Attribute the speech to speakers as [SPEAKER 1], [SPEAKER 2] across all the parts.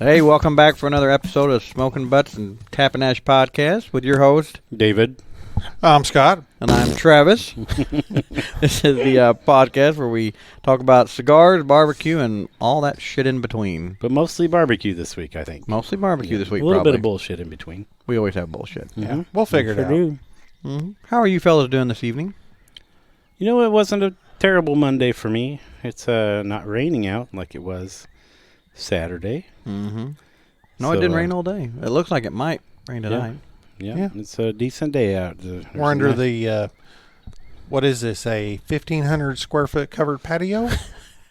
[SPEAKER 1] Hey, welcome back for another episode of Smoking Butts and Tapping Ash Podcast with your host,
[SPEAKER 2] David.
[SPEAKER 3] I'm Scott.
[SPEAKER 1] And I'm Travis. This is the podcast where we talk about cigars, barbecue, and all that shit in between.
[SPEAKER 2] But mostly barbecue this week, I think.
[SPEAKER 1] Mostly barbecue this week,
[SPEAKER 2] A little
[SPEAKER 1] probably.
[SPEAKER 2] bit of bullshit in between.
[SPEAKER 1] We always have bullshit.
[SPEAKER 3] Yeah, we'll figure it out.
[SPEAKER 1] Mm-hmm. How are you fellas doing this evening?
[SPEAKER 2] You know, it wasn't a terrible Monday for me. It's not raining out like it was Saturday.
[SPEAKER 1] Mm-hmm. No, it didn't rain all day. It looks like it might rain tonight.
[SPEAKER 2] Yeah, it's a decent day out.
[SPEAKER 3] We're under the, what is this, a 1,500 square foot covered patio?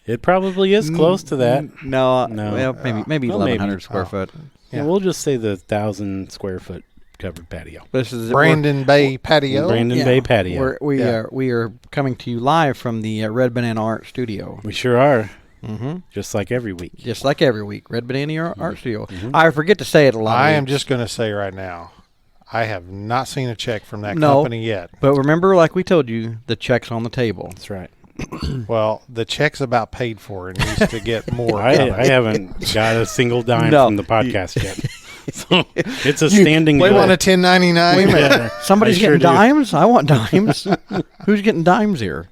[SPEAKER 2] It probably is close to that.
[SPEAKER 1] No.
[SPEAKER 2] No.
[SPEAKER 1] Well, maybe
[SPEAKER 2] well,
[SPEAKER 1] 1,100
[SPEAKER 2] maybe.
[SPEAKER 1] square foot.
[SPEAKER 3] Yeah.
[SPEAKER 2] We'll just say the 1,000 square foot covered patio.
[SPEAKER 1] This is
[SPEAKER 3] Brandon Bay patio.
[SPEAKER 2] Brandon Bay patio.
[SPEAKER 1] We are coming to you live from the Red Banana Art Studio.
[SPEAKER 2] We sure are.
[SPEAKER 1] Mm-hmm.
[SPEAKER 2] Just like every week.
[SPEAKER 1] Just like every week, Red Banana Art Studio. I forget to say it a lot.
[SPEAKER 3] I am just going to say right now, I have not seen a check from that company yet.
[SPEAKER 1] But remember, like we told you, the check's on the table.
[SPEAKER 2] That's right.
[SPEAKER 3] Well, the check's about paid for. It needs to get more.
[SPEAKER 2] I haven't got a single dime from the podcast yet. So it's a standing
[SPEAKER 3] We
[SPEAKER 2] bill.
[SPEAKER 3] want a 1099.
[SPEAKER 2] Yeah,
[SPEAKER 1] Somebody's
[SPEAKER 2] I sure
[SPEAKER 1] getting
[SPEAKER 2] do.
[SPEAKER 1] dimes? I want dimes. Who's getting dimes here?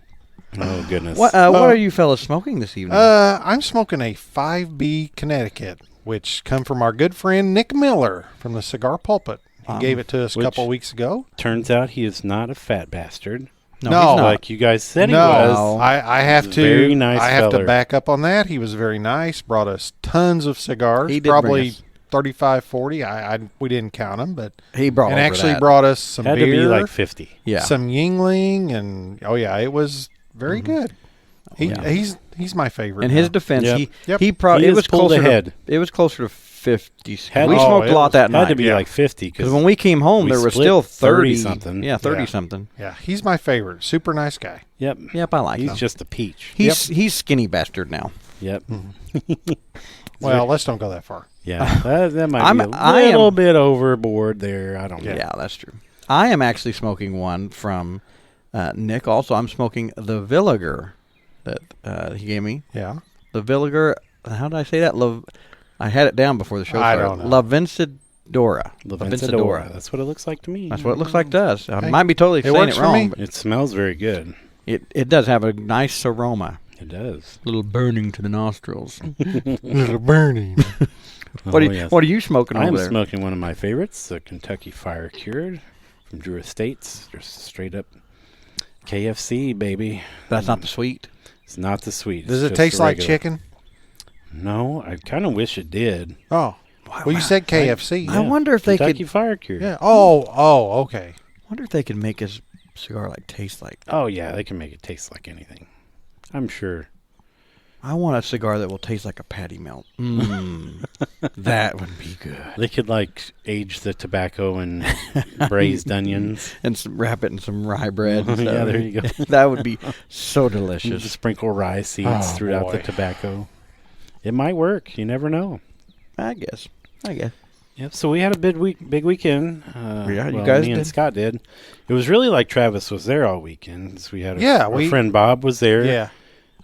[SPEAKER 2] Oh, goodness.
[SPEAKER 1] What are you fellas smoking this evening?
[SPEAKER 3] I'm smoking a 5B Connecticut, which come from our good friend Nick Miller from the Cigar Pulpit. He gave it to us a couple weeks ago.
[SPEAKER 2] Turns out he is not a fat bastard.
[SPEAKER 1] No,
[SPEAKER 3] no.
[SPEAKER 1] he's not.
[SPEAKER 2] Like you guys said he
[SPEAKER 3] No,
[SPEAKER 2] was.
[SPEAKER 3] I have
[SPEAKER 2] He's
[SPEAKER 3] to.
[SPEAKER 2] a very nice
[SPEAKER 3] I have
[SPEAKER 2] feller.
[SPEAKER 3] to back up on that. He was very nice. Brought us tons of cigars.
[SPEAKER 1] He did bring
[SPEAKER 3] Probably
[SPEAKER 1] us-
[SPEAKER 3] 35, 40. We didn't count them, but
[SPEAKER 1] He brought
[SPEAKER 3] and
[SPEAKER 1] over
[SPEAKER 3] actually
[SPEAKER 1] that.
[SPEAKER 3] brought us some
[SPEAKER 2] Had
[SPEAKER 3] beer,
[SPEAKER 2] to be like 50.
[SPEAKER 1] Yeah.
[SPEAKER 3] some Yingling, and it was very good.
[SPEAKER 1] Yeah.
[SPEAKER 3] He's my favorite.
[SPEAKER 1] In his
[SPEAKER 3] now.
[SPEAKER 1] defense,
[SPEAKER 2] Yep.
[SPEAKER 1] he probably
[SPEAKER 2] He
[SPEAKER 1] it
[SPEAKER 2] has
[SPEAKER 1] was
[SPEAKER 2] pulled
[SPEAKER 1] closer
[SPEAKER 2] ahead.
[SPEAKER 1] it was closer to 50.
[SPEAKER 2] Had
[SPEAKER 1] we
[SPEAKER 2] to-
[SPEAKER 1] smoked a lot that
[SPEAKER 2] Had to
[SPEAKER 1] night.
[SPEAKER 2] be like 50
[SPEAKER 1] Because when we came home,
[SPEAKER 2] we
[SPEAKER 1] there was
[SPEAKER 2] split
[SPEAKER 1] still 30
[SPEAKER 2] 30-something.
[SPEAKER 1] Yeah, 30
[SPEAKER 3] Yeah.
[SPEAKER 1] something.
[SPEAKER 3] Yeah, he's my favorite. Super nice guy.
[SPEAKER 2] Yep.
[SPEAKER 1] Yep, I like
[SPEAKER 2] He's
[SPEAKER 1] him.
[SPEAKER 2] just a peach.
[SPEAKER 1] He's skinny bastard now.
[SPEAKER 2] Yep.
[SPEAKER 3] Well, let's don't go that far.
[SPEAKER 2] Yeah. That might
[SPEAKER 1] I'm-
[SPEAKER 2] be a
[SPEAKER 1] I am-
[SPEAKER 2] little bit overboard there. I don't know.
[SPEAKER 1] Yeah, that's true. I am actually smoking one from Nick. Also, I'm smoking the Villiger that he gave me.
[SPEAKER 3] Yeah.
[SPEAKER 1] The Villiger. How did I say that? I had it down before the show
[SPEAKER 3] I
[SPEAKER 1] started.
[SPEAKER 3] don't know.
[SPEAKER 1] La Vencedora.
[SPEAKER 2] La Vencedora. That's what it looks like to me.
[SPEAKER 1] That's what it looks like to us. I
[SPEAKER 3] Hey,
[SPEAKER 1] might be totally
[SPEAKER 3] it
[SPEAKER 1] saying
[SPEAKER 3] works
[SPEAKER 1] it
[SPEAKER 3] for
[SPEAKER 1] wrong,
[SPEAKER 3] me.
[SPEAKER 1] but
[SPEAKER 2] It smells very good.
[SPEAKER 1] it does have a nice aroma.
[SPEAKER 2] It does.
[SPEAKER 1] A little burning to the nostrils.
[SPEAKER 3] Little burning.
[SPEAKER 1] What
[SPEAKER 2] Oh, yes.
[SPEAKER 1] are you smoking
[SPEAKER 2] I'm
[SPEAKER 1] over there?
[SPEAKER 2] smoking one of my favorites, the Kentucky Fire Cured from Drew Estates. Just straight up KFC, baby.
[SPEAKER 1] That's not the sweet.
[SPEAKER 2] It's not the sweet.
[SPEAKER 3] Does
[SPEAKER 2] it's
[SPEAKER 3] it
[SPEAKER 2] just
[SPEAKER 3] taste
[SPEAKER 2] the
[SPEAKER 3] like
[SPEAKER 2] regular.
[SPEAKER 3] chicken?
[SPEAKER 2] No, I kind of wish it did.
[SPEAKER 3] Oh. Well, you said KFC.
[SPEAKER 1] I wonder if they
[SPEAKER 2] Kentucky
[SPEAKER 1] could.
[SPEAKER 2] Fire Cured.
[SPEAKER 3] Yeah. Oh, okay.
[SPEAKER 1] Wonder if they could make a cigar like taste like.
[SPEAKER 2] Oh, yeah, they can make it taste like anything. I'm sure.
[SPEAKER 1] I want a cigar that will taste like a patty melt. That would be good.
[SPEAKER 2] They could, like, age the tobacco in braised onions.
[SPEAKER 1] And wrap it in some rye bread. And
[SPEAKER 2] Yeah,
[SPEAKER 1] stuff.
[SPEAKER 2] there you go.
[SPEAKER 1] That would be so
[SPEAKER 2] You
[SPEAKER 1] delicious.
[SPEAKER 2] just sprinkle rye seeds
[SPEAKER 3] Oh,
[SPEAKER 2] throughout the
[SPEAKER 3] boy.
[SPEAKER 2] tobacco. It might work. You never know.
[SPEAKER 1] I guess.
[SPEAKER 2] Yep. So we had a big weekend.
[SPEAKER 1] Yeah, you
[SPEAKER 2] well,
[SPEAKER 1] guys
[SPEAKER 2] me and
[SPEAKER 1] did.
[SPEAKER 2] Scott did. It was really like Travis was there all weekend. So we had
[SPEAKER 3] Yeah,
[SPEAKER 2] our friend Bob was there.
[SPEAKER 3] Yeah.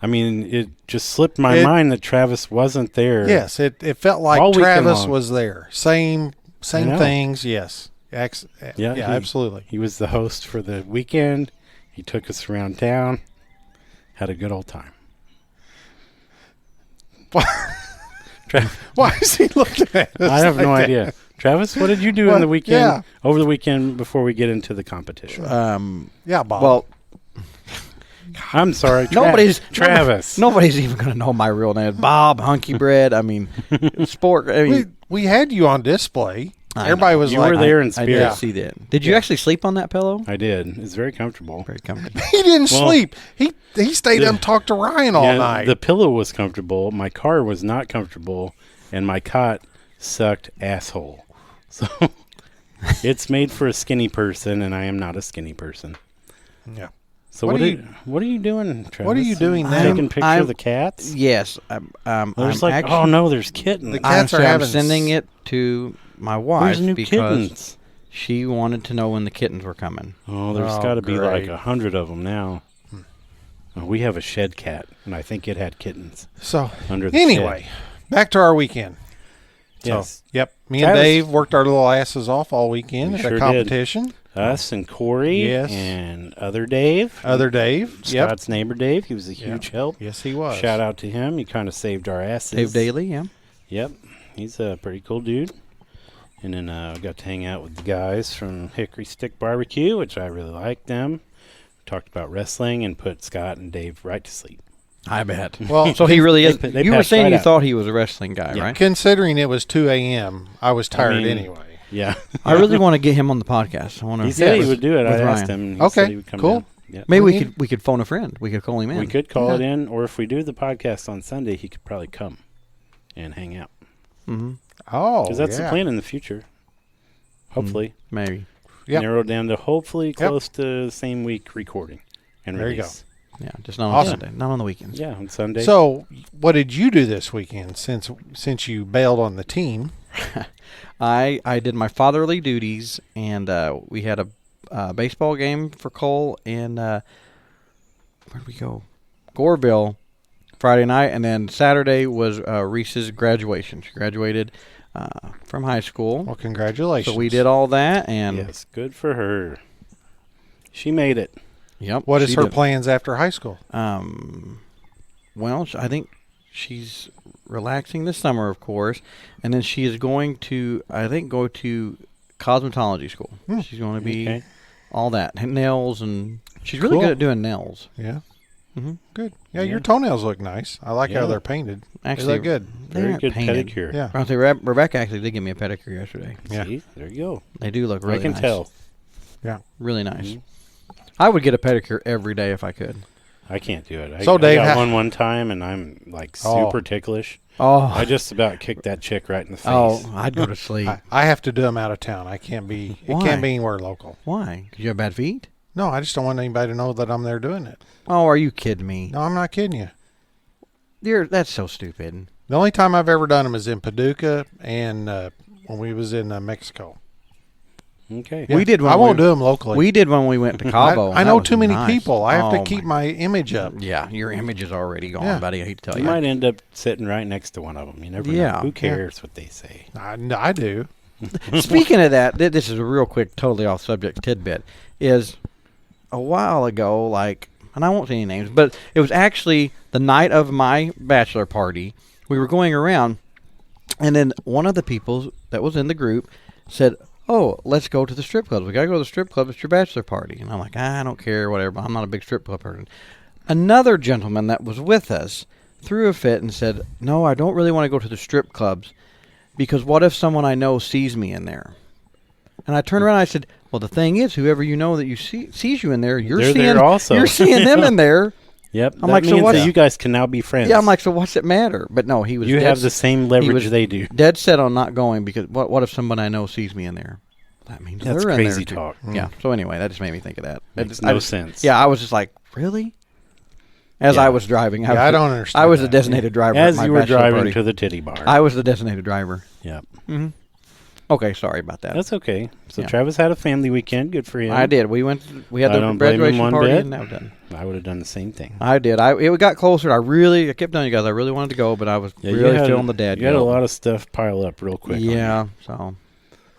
[SPEAKER 2] I mean, it just slipped my mind that Travis wasn't there.
[SPEAKER 3] Yes, it felt
[SPEAKER 2] All
[SPEAKER 3] like
[SPEAKER 2] weekend
[SPEAKER 3] Travis
[SPEAKER 2] long.
[SPEAKER 3] was there. Same
[SPEAKER 2] know.
[SPEAKER 3] things. Yes.
[SPEAKER 2] Yeah, he-
[SPEAKER 3] Absolutely.
[SPEAKER 2] He was the host for the weekend. He took us around town. Had a good old time.
[SPEAKER 3] Why is he looking at us?
[SPEAKER 2] I have no
[SPEAKER 3] like that?
[SPEAKER 2] idea. Travis, what did you do in
[SPEAKER 3] What?
[SPEAKER 2] the weekend?
[SPEAKER 3] Yeah.
[SPEAKER 2] Over the weekend before we get into the competition.
[SPEAKER 3] Yeah, Bob.
[SPEAKER 1] Well,
[SPEAKER 2] I'm sorry. Travis.
[SPEAKER 1] Nobody's even going to know my real name. Bob Hunky Bread. I mean, sport. I mean,
[SPEAKER 3] we had you on display.
[SPEAKER 1] I
[SPEAKER 3] Everybody was
[SPEAKER 2] You
[SPEAKER 3] like,
[SPEAKER 2] were there in
[SPEAKER 1] I
[SPEAKER 2] spirit.
[SPEAKER 1] did see that. Did you actually sleep on that pillow?
[SPEAKER 2] I did. It's very comfortable.
[SPEAKER 1] Very comfortable.
[SPEAKER 3] he didn't
[SPEAKER 2] Well,
[SPEAKER 3] sleep. He stayed up and talked to Ryan all night.
[SPEAKER 2] The pillow was comfortable. My car was not comfortable, and my cot sucked asshole. So it's made for a skinny person, and I am not a skinny person.
[SPEAKER 3] Yeah.
[SPEAKER 2] So
[SPEAKER 3] What
[SPEAKER 2] what
[SPEAKER 3] are
[SPEAKER 2] are
[SPEAKER 3] you-
[SPEAKER 2] what are you doing, Travis?
[SPEAKER 3] What are you doing now?
[SPEAKER 2] Taking a picture
[SPEAKER 1] I'm-
[SPEAKER 2] of the cats?
[SPEAKER 1] Yes.
[SPEAKER 2] There's
[SPEAKER 1] I'm
[SPEAKER 2] like,
[SPEAKER 1] actually,
[SPEAKER 2] oh no, there's kittens.
[SPEAKER 3] The cats are
[SPEAKER 1] I'm
[SPEAKER 3] having
[SPEAKER 1] sending it to my wife
[SPEAKER 2] Where's new
[SPEAKER 1] because
[SPEAKER 2] kittens?
[SPEAKER 1] she wanted to know when the kittens were coming.
[SPEAKER 2] Oh, there's
[SPEAKER 3] Oh,
[SPEAKER 2] got to be like
[SPEAKER 3] great.
[SPEAKER 2] 100 of them now. We have a shed cat, and I think it had kittens
[SPEAKER 3] So
[SPEAKER 2] under the
[SPEAKER 3] anyway, back to our weekend.
[SPEAKER 2] Yes.
[SPEAKER 3] Yep. Me and
[SPEAKER 2] Travis-
[SPEAKER 3] Dave worked our little asses off all weekend
[SPEAKER 2] We
[SPEAKER 3] at
[SPEAKER 2] sure
[SPEAKER 3] a
[SPEAKER 2] did.
[SPEAKER 3] competition.
[SPEAKER 2] Us and Corey
[SPEAKER 3] Yes.
[SPEAKER 2] and other Dave.
[SPEAKER 3] Other Dave. Yep.
[SPEAKER 2] Scott's neighbor Dave. He was a huge help.
[SPEAKER 3] Yes, he was.
[SPEAKER 2] Shout out to him. He kind of saved our asses.
[SPEAKER 1] Dave Daly, yeah.
[SPEAKER 2] Yep. He's a pretty cool dude. And then I got to hang out with the guys from Hickory Stick Barbecue, which I really liked them. Talked about wrestling and put Scott and Dave right to sleep.
[SPEAKER 1] I bet.
[SPEAKER 3] Well,
[SPEAKER 1] So he really is.
[SPEAKER 2] they
[SPEAKER 1] You were
[SPEAKER 2] passed
[SPEAKER 1] saying
[SPEAKER 2] right
[SPEAKER 1] you
[SPEAKER 2] out.
[SPEAKER 1] thought he was a wrestling guy,
[SPEAKER 2] Yeah.
[SPEAKER 1] right?
[SPEAKER 3] considering it was 2 a.m., I was tired
[SPEAKER 2] mean,
[SPEAKER 3] anyway.
[SPEAKER 2] Yeah.
[SPEAKER 1] I really want to get him on the podcast. I want to.
[SPEAKER 2] He said
[SPEAKER 3] Yeah,
[SPEAKER 2] he would do it. I
[SPEAKER 1] with
[SPEAKER 2] asked
[SPEAKER 1] Ryan.
[SPEAKER 2] him. And he
[SPEAKER 3] Okay,
[SPEAKER 2] said he would come
[SPEAKER 3] cool.
[SPEAKER 2] down. Yep.
[SPEAKER 1] Maybe
[SPEAKER 3] We
[SPEAKER 1] we could phone a friend. We could call him in.
[SPEAKER 2] We could call it
[SPEAKER 3] Yeah.
[SPEAKER 2] in, or if we do the podcast on Sunday, he could probably come and hang out.
[SPEAKER 1] Mm-hmm.
[SPEAKER 3] Oh,
[SPEAKER 2] Because that's
[SPEAKER 3] yeah.
[SPEAKER 2] the plan in the future. Hopefully.
[SPEAKER 1] Maybe.
[SPEAKER 3] Yep.
[SPEAKER 2] Narrow it down to hopefully
[SPEAKER 3] Yep.
[SPEAKER 2] close to the same week recording and
[SPEAKER 3] There you
[SPEAKER 2] release.
[SPEAKER 1] Yeah, just not on
[SPEAKER 3] Awesome.
[SPEAKER 1] Sunday, not on the weekends.
[SPEAKER 2] Yeah, on Sunday.
[SPEAKER 3] So, what did you do this weekend since you bailed on the team?
[SPEAKER 1] I did my fatherly duties, and we had a baseball game for Cole in where'd we go? Goreville Friday night, and then Saturday was Reese's graduation. She graduated from high school,
[SPEAKER 3] Well, congratulations.
[SPEAKER 1] so we did all that, and
[SPEAKER 2] yes, good for her. She made it.
[SPEAKER 1] yep.
[SPEAKER 3] What is
[SPEAKER 1] she
[SPEAKER 3] her
[SPEAKER 1] did.
[SPEAKER 3] plans after high school?
[SPEAKER 1] Well, I think she's relaxing this summer, of course, and then she is going to, I think, go to cosmetology school.
[SPEAKER 3] Hmm.
[SPEAKER 1] She's going to be
[SPEAKER 2] Okay.
[SPEAKER 1] all that, nails, and she's really
[SPEAKER 3] Cool.
[SPEAKER 1] good at doing nails.
[SPEAKER 3] Yeah.
[SPEAKER 1] Mm-hmm.
[SPEAKER 3] Good. Yeah,
[SPEAKER 2] Yeah.
[SPEAKER 3] your toenails look nice. I like
[SPEAKER 2] Yeah.
[SPEAKER 3] how they're painted.
[SPEAKER 1] Actually,
[SPEAKER 3] they look good.
[SPEAKER 1] They
[SPEAKER 2] Very
[SPEAKER 1] aren't
[SPEAKER 2] good
[SPEAKER 1] painted.
[SPEAKER 2] pedicure.
[SPEAKER 3] Yeah.
[SPEAKER 1] I'll say Rebecca actually did give me a pedicure yesterday.
[SPEAKER 3] Yeah.
[SPEAKER 2] See? There you go.
[SPEAKER 1] They do look really
[SPEAKER 2] I can
[SPEAKER 1] nice.
[SPEAKER 2] tell.
[SPEAKER 1] Really nice.
[SPEAKER 2] Mhm.
[SPEAKER 1] I would get a pedicure every day if I could.
[SPEAKER 2] I can't do it.
[SPEAKER 3] So,
[SPEAKER 2] I
[SPEAKER 3] Dave,
[SPEAKER 2] got
[SPEAKER 3] ha-
[SPEAKER 2] one time, and I'm like
[SPEAKER 3] Oh.
[SPEAKER 2] super ticklish.
[SPEAKER 1] Oh,
[SPEAKER 2] I just about kicked that chick right in the face.
[SPEAKER 1] oh, I'd go to sleep.
[SPEAKER 3] I have to do them out of town. I can't be. It
[SPEAKER 1] Why?
[SPEAKER 3] can't be anywhere local.
[SPEAKER 1] Why? 'Cause you have bad feet?
[SPEAKER 3] No, I just don't want anybody to know that I'm there doing it.
[SPEAKER 1] Oh, are you kidding me?
[SPEAKER 3] No, I'm not kidding you.
[SPEAKER 1] That's so stupid.
[SPEAKER 3] The only time I've ever done them is in Paducah and when we was in Mexico.
[SPEAKER 2] Okay.
[SPEAKER 1] We did when
[SPEAKER 3] I won't
[SPEAKER 1] we-
[SPEAKER 3] do them locally.
[SPEAKER 1] We did when we went to Cabo.
[SPEAKER 3] I
[SPEAKER 1] and
[SPEAKER 3] know
[SPEAKER 1] that was
[SPEAKER 3] too many
[SPEAKER 1] nice.
[SPEAKER 3] people. I have to
[SPEAKER 1] Oh,
[SPEAKER 3] keep my image up.
[SPEAKER 1] Yeah, your image is already gone,
[SPEAKER 3] Yeah.
[SPEAKER 1] buddy. I hate to tell
[SPEAKER 2] You
[SPEAKER 1] you.
[SPEAKER 2] might end up sitting right next to one of them. You never
[SPEAKER 1] Yeah.
[SPEAKER 2] know. Who cares what they say?
[SPEAKER 3] I do.
[SPEAKER 1] Speaking of that, this is a real quick, totally off subject tidbit. Is a while ago, like, and I won't say any names, but it was actually the night of my bachelor party. We were going around, and then one of the people that was in the group said, "Oh, let's go to the strip clubs. We gotta go to the strip club. It's your bachelor party." And I'm like, I don't care, whatever. I'm not a big strip club person. Another gentleman that was with us threw a fit and said, "No, I don't really want to go to the strip clubs because what if someone I know sees me in there?" And I turned around and I said, "Well, the thing is, whoever you know that you sees you in there, you're
[SPEAKER 2] They're
[SPEAKER 1] seeing
[SPEAKER 2] there also."
[SPEAKER 1] You're seeing them in there."
[SPEAKER 2] Yep.
[SPEAKER 1] I'm
[SPEAKER 2] that
[SPEAKER 1] like, so
[SPEAKER 2] means
[SPEAKER 1] what's-
[SPEAKER 2] that you guys can now be friends.
[SPEAKER 1] Yeah, I'm like, so what's it matter? But no, he was.
[SPEAKER 2] you
[SPEAKER 1] dead
[SPEAKER 2] have the same leverage
[SPEAKER 1] was
[SPEAKER 2] they do.
[SPEAKER 1] dead set on not going because what if someone I know sees me in there? That means
[SPEAKER 2] That's
[SPEAKER 1] they're
[SPEAKER 2] crazy
[SPEAKER 1] in there too.
[SPEAKER 2] talk.
[SPEAKER 1] Yeah. So anyway, that just made me think of that.
[SPEAKER 2] Makes
[SPEAKER 1] I
[SPEAKER 2] no
[SPEAKER 1] just-
[SPEAKER 2] sense.
[SPEAKER 1] Yeah, I was just like, really? As
[SPEAKER 2] Yeah.
[SPEAKER 1] I was driving,
[SPEAKER 3] Yeah, I don't understand.
[SPEAKER 1] I was the
[SPEAKER 3] that.
[SPEAKER 1] designated driver
[SPEAKER 2] As
[SPEAKER 1] at my
[SPEAKER 2] you were
[SPEAKER 1] bachelor
[SPEAKER 2] driving
[SPEAKER 1] party.
[SPEAKER 2] to the titty bar.
[SPEAKER 1] I was the designated driver.
[SPEAKER 2] Yep.
[SPEAKER 1] hmm Okay, sorry about that.
[SPEAKER 2] That's okay. So
[SPEAKER 1] Yeah.
[SPEAKER 2] Travis had a family weekend. Good for him.
[SPEAKER 1] I did. We went. We had
[SPEAKER 2] I
[SPEAKER 1] the
[SPEAKER 2] don't blame him
[SPEAKER 1] graduation
[SPEAKER 2] one
[SPEAKER 1] party,
[SPEAKER 2] bit.
[SPEAKER 1] and that was done.
[SPEAKER 2] I would have done the same thing.
[SPEAKER 1] I did. It got closer. I kept telling you guys I really wanted to go, but I was
[SPEAKER 2] Yeah,
[SPEAKER 1] really feeling the dad
[SPEAKER 2] You had a
[SPEAKER 1] guilt.
[SPEAKER 2] lot of stuff pile up real quick. on you.
[SPEAKER 1] Yeah. So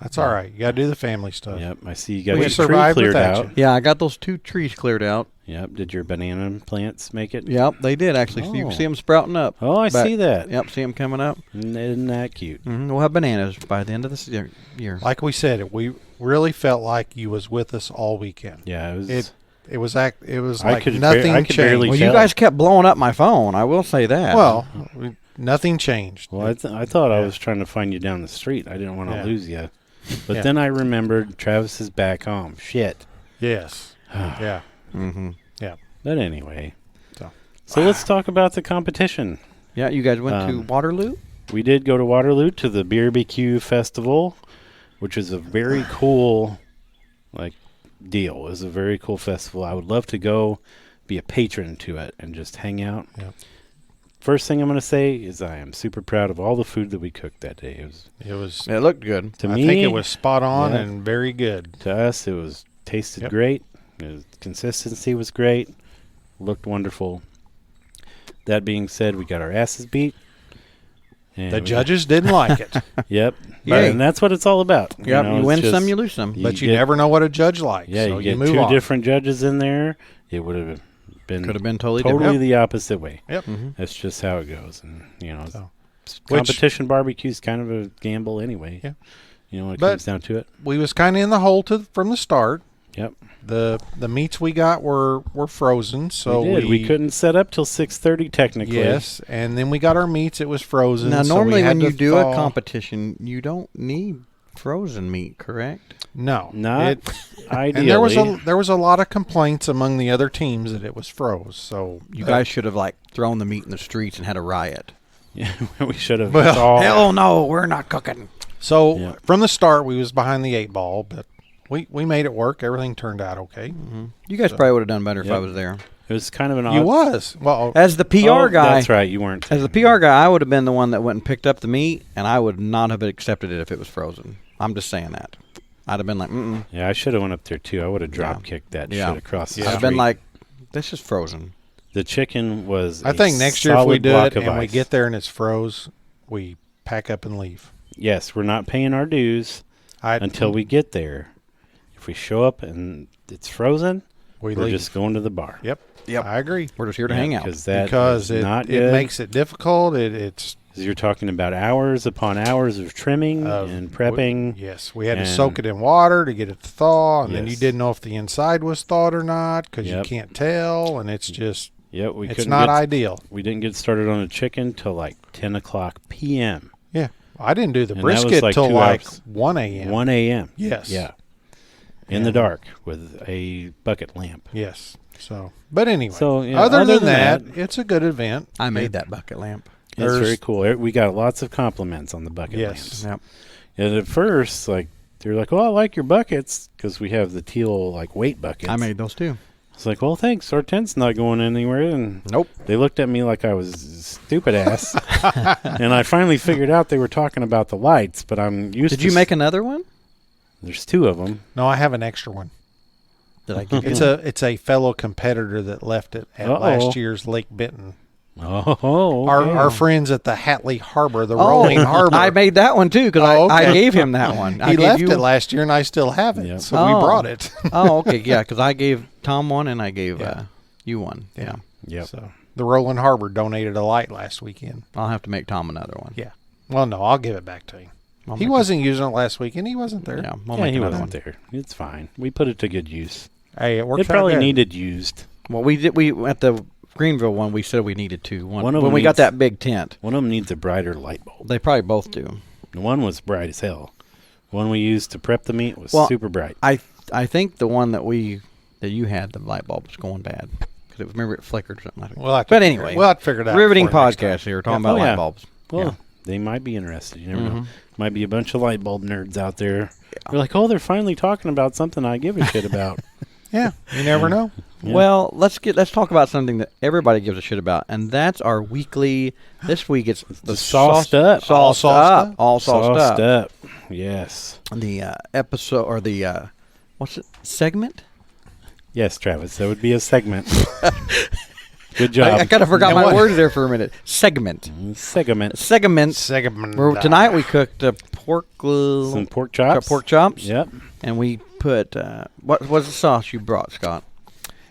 [SPEAKER 3] That's all right. You got to do the family stuff.
[SPEAKER 2] Yep. I see you got
[SPEAKER 3] We
[SPEAKER 2] your tree
[SPEAKER 3] survived
[SPEAKER 2] cleared
[SPEAKER 3] without
[SPEAKER 2] out.
[SPEAKER 3] you.
[SPEAKER 1] yeah, I got those 2 trees cleared out.
[SPEAKER 2] Yep. Did your banana plants make it?
[SPEAKER 1] Yep, they did actually. So you
[SPEAKER 2] Oh.
[SPEAKER 1] can see them sprouting up.
[SPEAKER 2] Oh, I
[SPEAKER 1] Back-
[SPEAKER 2] see that.
[SPEAKER 1] Yep, see them coming up.
[SPEAKER 2] Isn't that cute?
[SPEAKER 1] We'll have bananas by the end of this year.
[SPEAKER 3] Like we said, we really felt like you was with us all weekend.
[SPEAKER 2] Yeah. It was.
[SPEAKER 3] It was
[SPEAKER 2] I
[SPEAKER 3] like
[SPEAKER 2] could
[SPEAKER 3] nothing
[SPEAKER 2] I could barely
[SPEAKER 3] changed.
[SPEAKER 1] Well, you
[SPEAKER 2] tell.
[SPEAKER 1] guys kept blowing up my phone. I will say that.
[SPEAKER 3] Well, nothing changed.
[SPEAKER 2] Well, I thought I
[SPEAKER 3] Yeah.
[SPEAKER 2] was trying to find you down the street. I didn't want to
[SPEAKER 3] Yeah.
[SPEAKER 2] lose you. But
[SPEAKER 3] Yeah.
[SPEAKER 2] then I remembered Travis is back home. Shit.
[SPEAKER 3] Yes. Yeah.
[SPEAKER 1] hmm
[SPEAKER 2] But anyway.
[SPEAKER 3] So.
[SPEAKER 2] So let's talk about the competition.
[SPEAKER 1] Yeah, you guys went to Waterloo.
[SPEAKER 2] We did go to Waterloo to the BBQ Festival, which is a very cool, deal. It was a very cool festival. I would love to go be a patron to it and just hang out.
[SPEAKER 3] Yep.
[SPEAKER 2] First thing I'm going to say is I am super proud of all the food that we cooked that day.
[SPEAKER 3] It was.
[SPEAKER 1] It looked good.
[SPEAKER 2] To
[SPEAKER 3] I
[SPEAKER 2] me,
[SPEAKER 3] think it was spot on
[SPEAKER 2] Yeah.
[SPEAKER 3] and very good.
[SPEAKER 2] to us, it was tasted
[SPEAKER 3] Yep.
[SPEAKER 2] great. Consistency was great. Looked wonderful. That being said, we got our asses beat. And
[SPEAKER 3] The judges didn't like it,
[SPEAKER 2] Yep.
[SPEAKER 1] Yay.
[SPEAKER 2] And that's what it's all about.
[SPEAKER 1] Yep,
[SPEAKER 2] know,
[SPEAKER 1] you
[SPEAKER 2] it's
[SPEAKER 1] win
[SPEAKER 2] just-
[SPEAKER 1] some, you lose some.
[SPEAKER 3] but you
[SPEAKER 2] get-
[SPEAKER 3] never know what a judge likes.
[SPEAKER 2] Yeah,
[SPEAKER 3] so
[SPEAKER 2] you get
[SPEAKER 3] move
[SPEAKER 2] two
[SPEAKER 3] on.
[SPEAKER 2] different judges in there. It would have been
[SPEAKER 1] Could have been totally
[SPEAKER 2] totally
[SPEAKER 1] different.
[SPEAKER 2] the opposite way.
[SPEAKER 3] Yep.
[SPEAKER 2] That's just how it goes. And,
[SPEAKER 3] So,
[SPEAKER 2] competition barbecue is kind of a gamble anyway.
[SPEAKER 3] Yeah.
[SPEAKER 2] When it
[SPEAKER 3] But-
[SPEAKER 2] comes down to it.
[SPEAKER 3] We was kind of in the hole from the start.
[SPEAKER 2] Yep.
[SPEAKER 3] The meats we got were frozen, so
[SPEAKER 2] we couldn't set up till 6:30 technically.
[SPEAKER 3] Yes, and then we got our meats. It was frozen.
[SPEAKER 1] Now,
[SPEAKER 3] so
[SPEAKER 1] normally
[SPEAKER 3] we had
[SPEAKER 1] when you
[SPEAKER 3] to
[SPEAKER 1] do
[SPEAKER 3] thaw.
[SPEAKER 1] a competition, you don't need frozen meat, correct?
[SPEAKER 3] no,
[SPEAKER 2] Not ideally.
[SPEAKER 3] and there was a lot of complaints among the other teams that it was froze. So
[SPEAKER 1] You guys should have thrown the meat in the streets and had a riot.
[SPEAKER 2] Yeah, we should have.
[SPEAKER 3] Well,
[SPEAKER 2] all,
[SPEAKER 1] Hell no, we're not cooking.
[SPEAKER 3] So
[SPEAKER 2] Yeah.
[SPEAKER 3] from the start, we was behind the 8 ball, but we made it work. Everything turned out okay.
[SPEAKER 1] You guys probably would have done better if
[SPEAKER 2] Yep.
[SPEAKER 1] I was there.
[SPEAKER 2] It was kind of an odd.
[SPEAKER 3] You was well.
[SPEAKER 1] As the PR guy,
[SPEAKER 2] That's right. You weren't.
[SPEAKER 1] as the PR guy, I would have been the one that went and picked up the meat, and I would not have accepted it if it was frozen. I'm just saying that. I'd have been like, mm-mm.
[SPEAKER 2] Yeah, I should have went up there too. I would have drop kicked that
[SPEAKER 1] Yeah.
[SPEAKER 2] shit across the
[SPEAKER 1] I'd have
[SPEAKER 2] street.
[SPEAKER 1] been like, this is frozen.
[SPEAKER 2] The chicken was.
[SPEAKER 3] I
[SPEAKER 2] a
[SPEAKER 3] think next year if we
[SPEAKER 2] solid
[SPEAKER 3] do
[SPEAKER 2] block
[SPEAKER 3] it
[SPEAKER 2] of
[SPEAKER 3] and we
[SPEAKER 2] ice.
[SPEAKER 3] get there and it's froze, we pack up and leave.
[SPEAKER 2] Yes, we're not paying our dues until we get there. If we show up and it's frozen,
[SPEAKER 3] we
[SPEAKER 2] we're
[SPEAKER 3] leave.
[SPEAKER 2] just going to the bar.
[SPEAKER 3] Yep.
[SPEAKER 1] Yep.
[SPEAKER 3] I agree.
[SPEAKER 1] We're just here to hang out.
[SPEAKER 3] Because
[SPEAKER 2] is
[SPEAKER 3] it,
[SPEAKER 2] not
[SPEAKER 3] it
[SPEAKER 2] good.
[SPEAKER 3] makes it difficult. It's
[SPEAKER 2] 'Cause you're talking about hours upon hours of trimming and prepping.
[SPEAKER 3] Yes, we had to
[SPEAKER 2] and-
[SPEAKER 3] soak it in water to get it to thaw, and then you
[SPEAKER 2] Yes.
[SPEAKER 3] didn't know if the inside was thawed or not because
[SPEAKER 2] Yep.
[SPEAKER 3] you can't tell, and it's just
[SPEAKER 2] Yep, we
[SPEAKER 3] it's
[SPEAKER 2] couldn't
[SPEAKER 3] not
[SPEAKER 2] get,
[SPEAKER 3] ideal.
[SPEAKER 2] We didn't get started on the chicken till like 10 o'clock p.m.
[SPEAKER 3] Yeah, I didn't do the
[SPEAKER 2] And that was
[SPEAKER 3] brisket
[SPEAKER 2] like
[SPEAKER 3] till
[SPEAKER 2] 2
[SPEAKER 3] like
[SPEAKER 2] hours.
[SPEAKER 3] 1 a.m.
[SPEAKER 2] 1 a.m.
[SPEAKER 3] Yes.
[SPEAKER 2] Yeah. In the dark with a bucket lamp.
[SPEAKER 3] Yes. So, but anyway,
[SPEAKER 2] So, yeah,
[SPEAKER 3] other
[SPEAKER 2] other
[SPEAKER 3] than
[SPEAKER 2] than
[SPEAKER 3] that, it's a good event.
[SPEAKER 1] I made that bucket lamp.
[SPEAKER 2] It's
[SPEAKER 3] There's-
[SPEAKER 2] very cool. We got lots of compliments on the bucket
[SPEAKER 3] Yes.
[SPEAKER 2] lamps.
[SPEAKER 1] Yep.
[SPEAKER 2] And at first, they're like, "Oh, I like your buckets," because we have the teal weight buckets.
[SPEAKER 1] I made those too.
[SPEAKER 2] It's like, "Well, thanks. Our tent's not going anywhere." And
[SPEAKER 1] Nope.
[SPEAKER 2] they looked at me like I was stupid ass. And I finally figured out they were talking about the lights. But I'm used.
[SPEAKER 1] Did
[SPEAKER 2] to
[SPEAKER 1] you make another one?
[SPEAKER 2] There's 2 of them.
[SPEAKER 3] No, I have an extra one.
[SPEAKER 1] Did I give
[SPEAKER 3] It's a fellow competitor that left it at
[SPEAKER 2] Uh-oh.
[SPEAKER 3] last year's Lake Benton.
[SPEAKER 2] Oh,
[SPEAKER 3] Our friends at the Hatley Harbor, the
[SPEAKER 1] Oh,
[SPEAKER 3] Rolling Harbor.
[SPEAKER 1] I made that one too because
[SPEAKER 3] Oh,
[SPEAKER 1] I
[SPEAKER 3] okay.
[SPEAKER 1] gave him that one. I
[SPEAKER 3] He
[SPEAKER 1] gave
[SPEAKER 3] left
[SPEAKER 1] you
[SPEAKER 3] it last year, and I still have it.
[SPEAKER 2] Yep.
[SPEAKER 3] So
[SPEAKER 1] Oh.
[SPEAKER 3] we brought it.
[SPEAKER 1] Oh, okay, yeah, because I gave Tom one and I gave
[SPEAKER 3] Yeah.
[SPEAKER 1] you one. Yeah.
[SPEAKER 2] Yep.
[SPEAKER 3] So the Rolling Harbor donated a light last weekend.
[SPEAKER 1] I'll have to make Tom another one.
[SPEAKER 3] Yeah. Well, no, I'll give it back to him.
[SPEAKER 1] I'll
[SPEAKER 3] He
[SPEAKER 1] make
[SPEAKER 3] wasn't using it last weekend. He wasn't there.
[SPEAKER 1] Yeah, we'll
[SPEAKER 2] Yeah,
[SPEAKER 1] make
[SPEAKER 2] he
[SPEAKER 1] another
[SPEAKER 2] wasn't
[SPEAKER 1] one.
[SPEAKER 2] there. It's fine. We put it to good use.
[SPEAKER 3] Hey, it worked
[SPEAKER 2] It probably
[SPEAKER 3] out good.
[SPEAKER 2] needed used.
[SPEAKER 1] Well, we did. We at the Greenville one, we said we needed two.
[SPEAKER 2] One of
[SPEAKER 1] when
[SPEAKER 2] them
[SPEAKER 1] we got
[SPEAKER 2] needs-
[SPEAKER 1] that big tent.
[SPEAKER 2] One of them needs a brighter light bulb.
[SPEAKER 1] They probably both do.
[SPEAKER 2] The one was bright as hell. The one we used to prep the meat was
[SPEAKER 1] Well,
[SPEAKER 2] super bright.
[SPEAKER 1] I think the one that you had, the light bulb was going bad because remember it flickered or something like that.
[SPEAKER 3] We'll have to
[SPEAKER 1] But
[SPEAKER 3] figure-
[SPEAKER 1] anyway,
[SPEAKER 3] we'll have to figure it out.
[SPEAKER 1] riveting
[SPEAKER 3] before next
[SPEAKER 1] podcast
[SPEAKER 3] time.
[SPEAKER 1] here talking
[SPEAKER 2] Yeah.
[SPEAKER 1] about
[SPEAKER 2] Oh, yeah.
[SPEAKER 1] light bulbs.
[SPEAKER 2] Well,
[SPEAKER 1] Yeah.
[SPEAKER 2] they might be interested. You never know.
[SPEAKER 1] Mhm.
[SPEAKER 2] Might be a bunch of light bulb nerds out there. They're like, oh, they're finally talking about something I give a shit about.
[SPEAKER 3] Yeah, you never know.
[SPEAKER 2] Yeah.
[SPEAKER 1] Well, let's talk about something that everybody gives a shit about, and that's our weekly. This week it's
[SPEAKER 2] The sauced up.
[SPEAKER 1] sauced up, all sauced up.
[SPEAKER 2] Yes.
[SPEAKER 1] The episode or the what's it segment?
[SPEAKER 2] Yes, Travis. That would be a segment. Good job.
[SPEAKER 1] I kind of forgot
[SPEAKER 3] You know
[SPEAKER 1] my
[SPEAKER 3] what?
[SPEAKER 1] words there for a minute. Segment.
[SPEAKER 2] Segment.
[SPEAKER 3] Segment.
[SPEAKER 1] Tonight we cooked pork
[SPEAKER 2] Some pork chops.
[SPEAKER 1] pork chops,
[SPEAKER 2] Yep.
[SPEAKER 1] and we put what was the sauce you brought, Scott?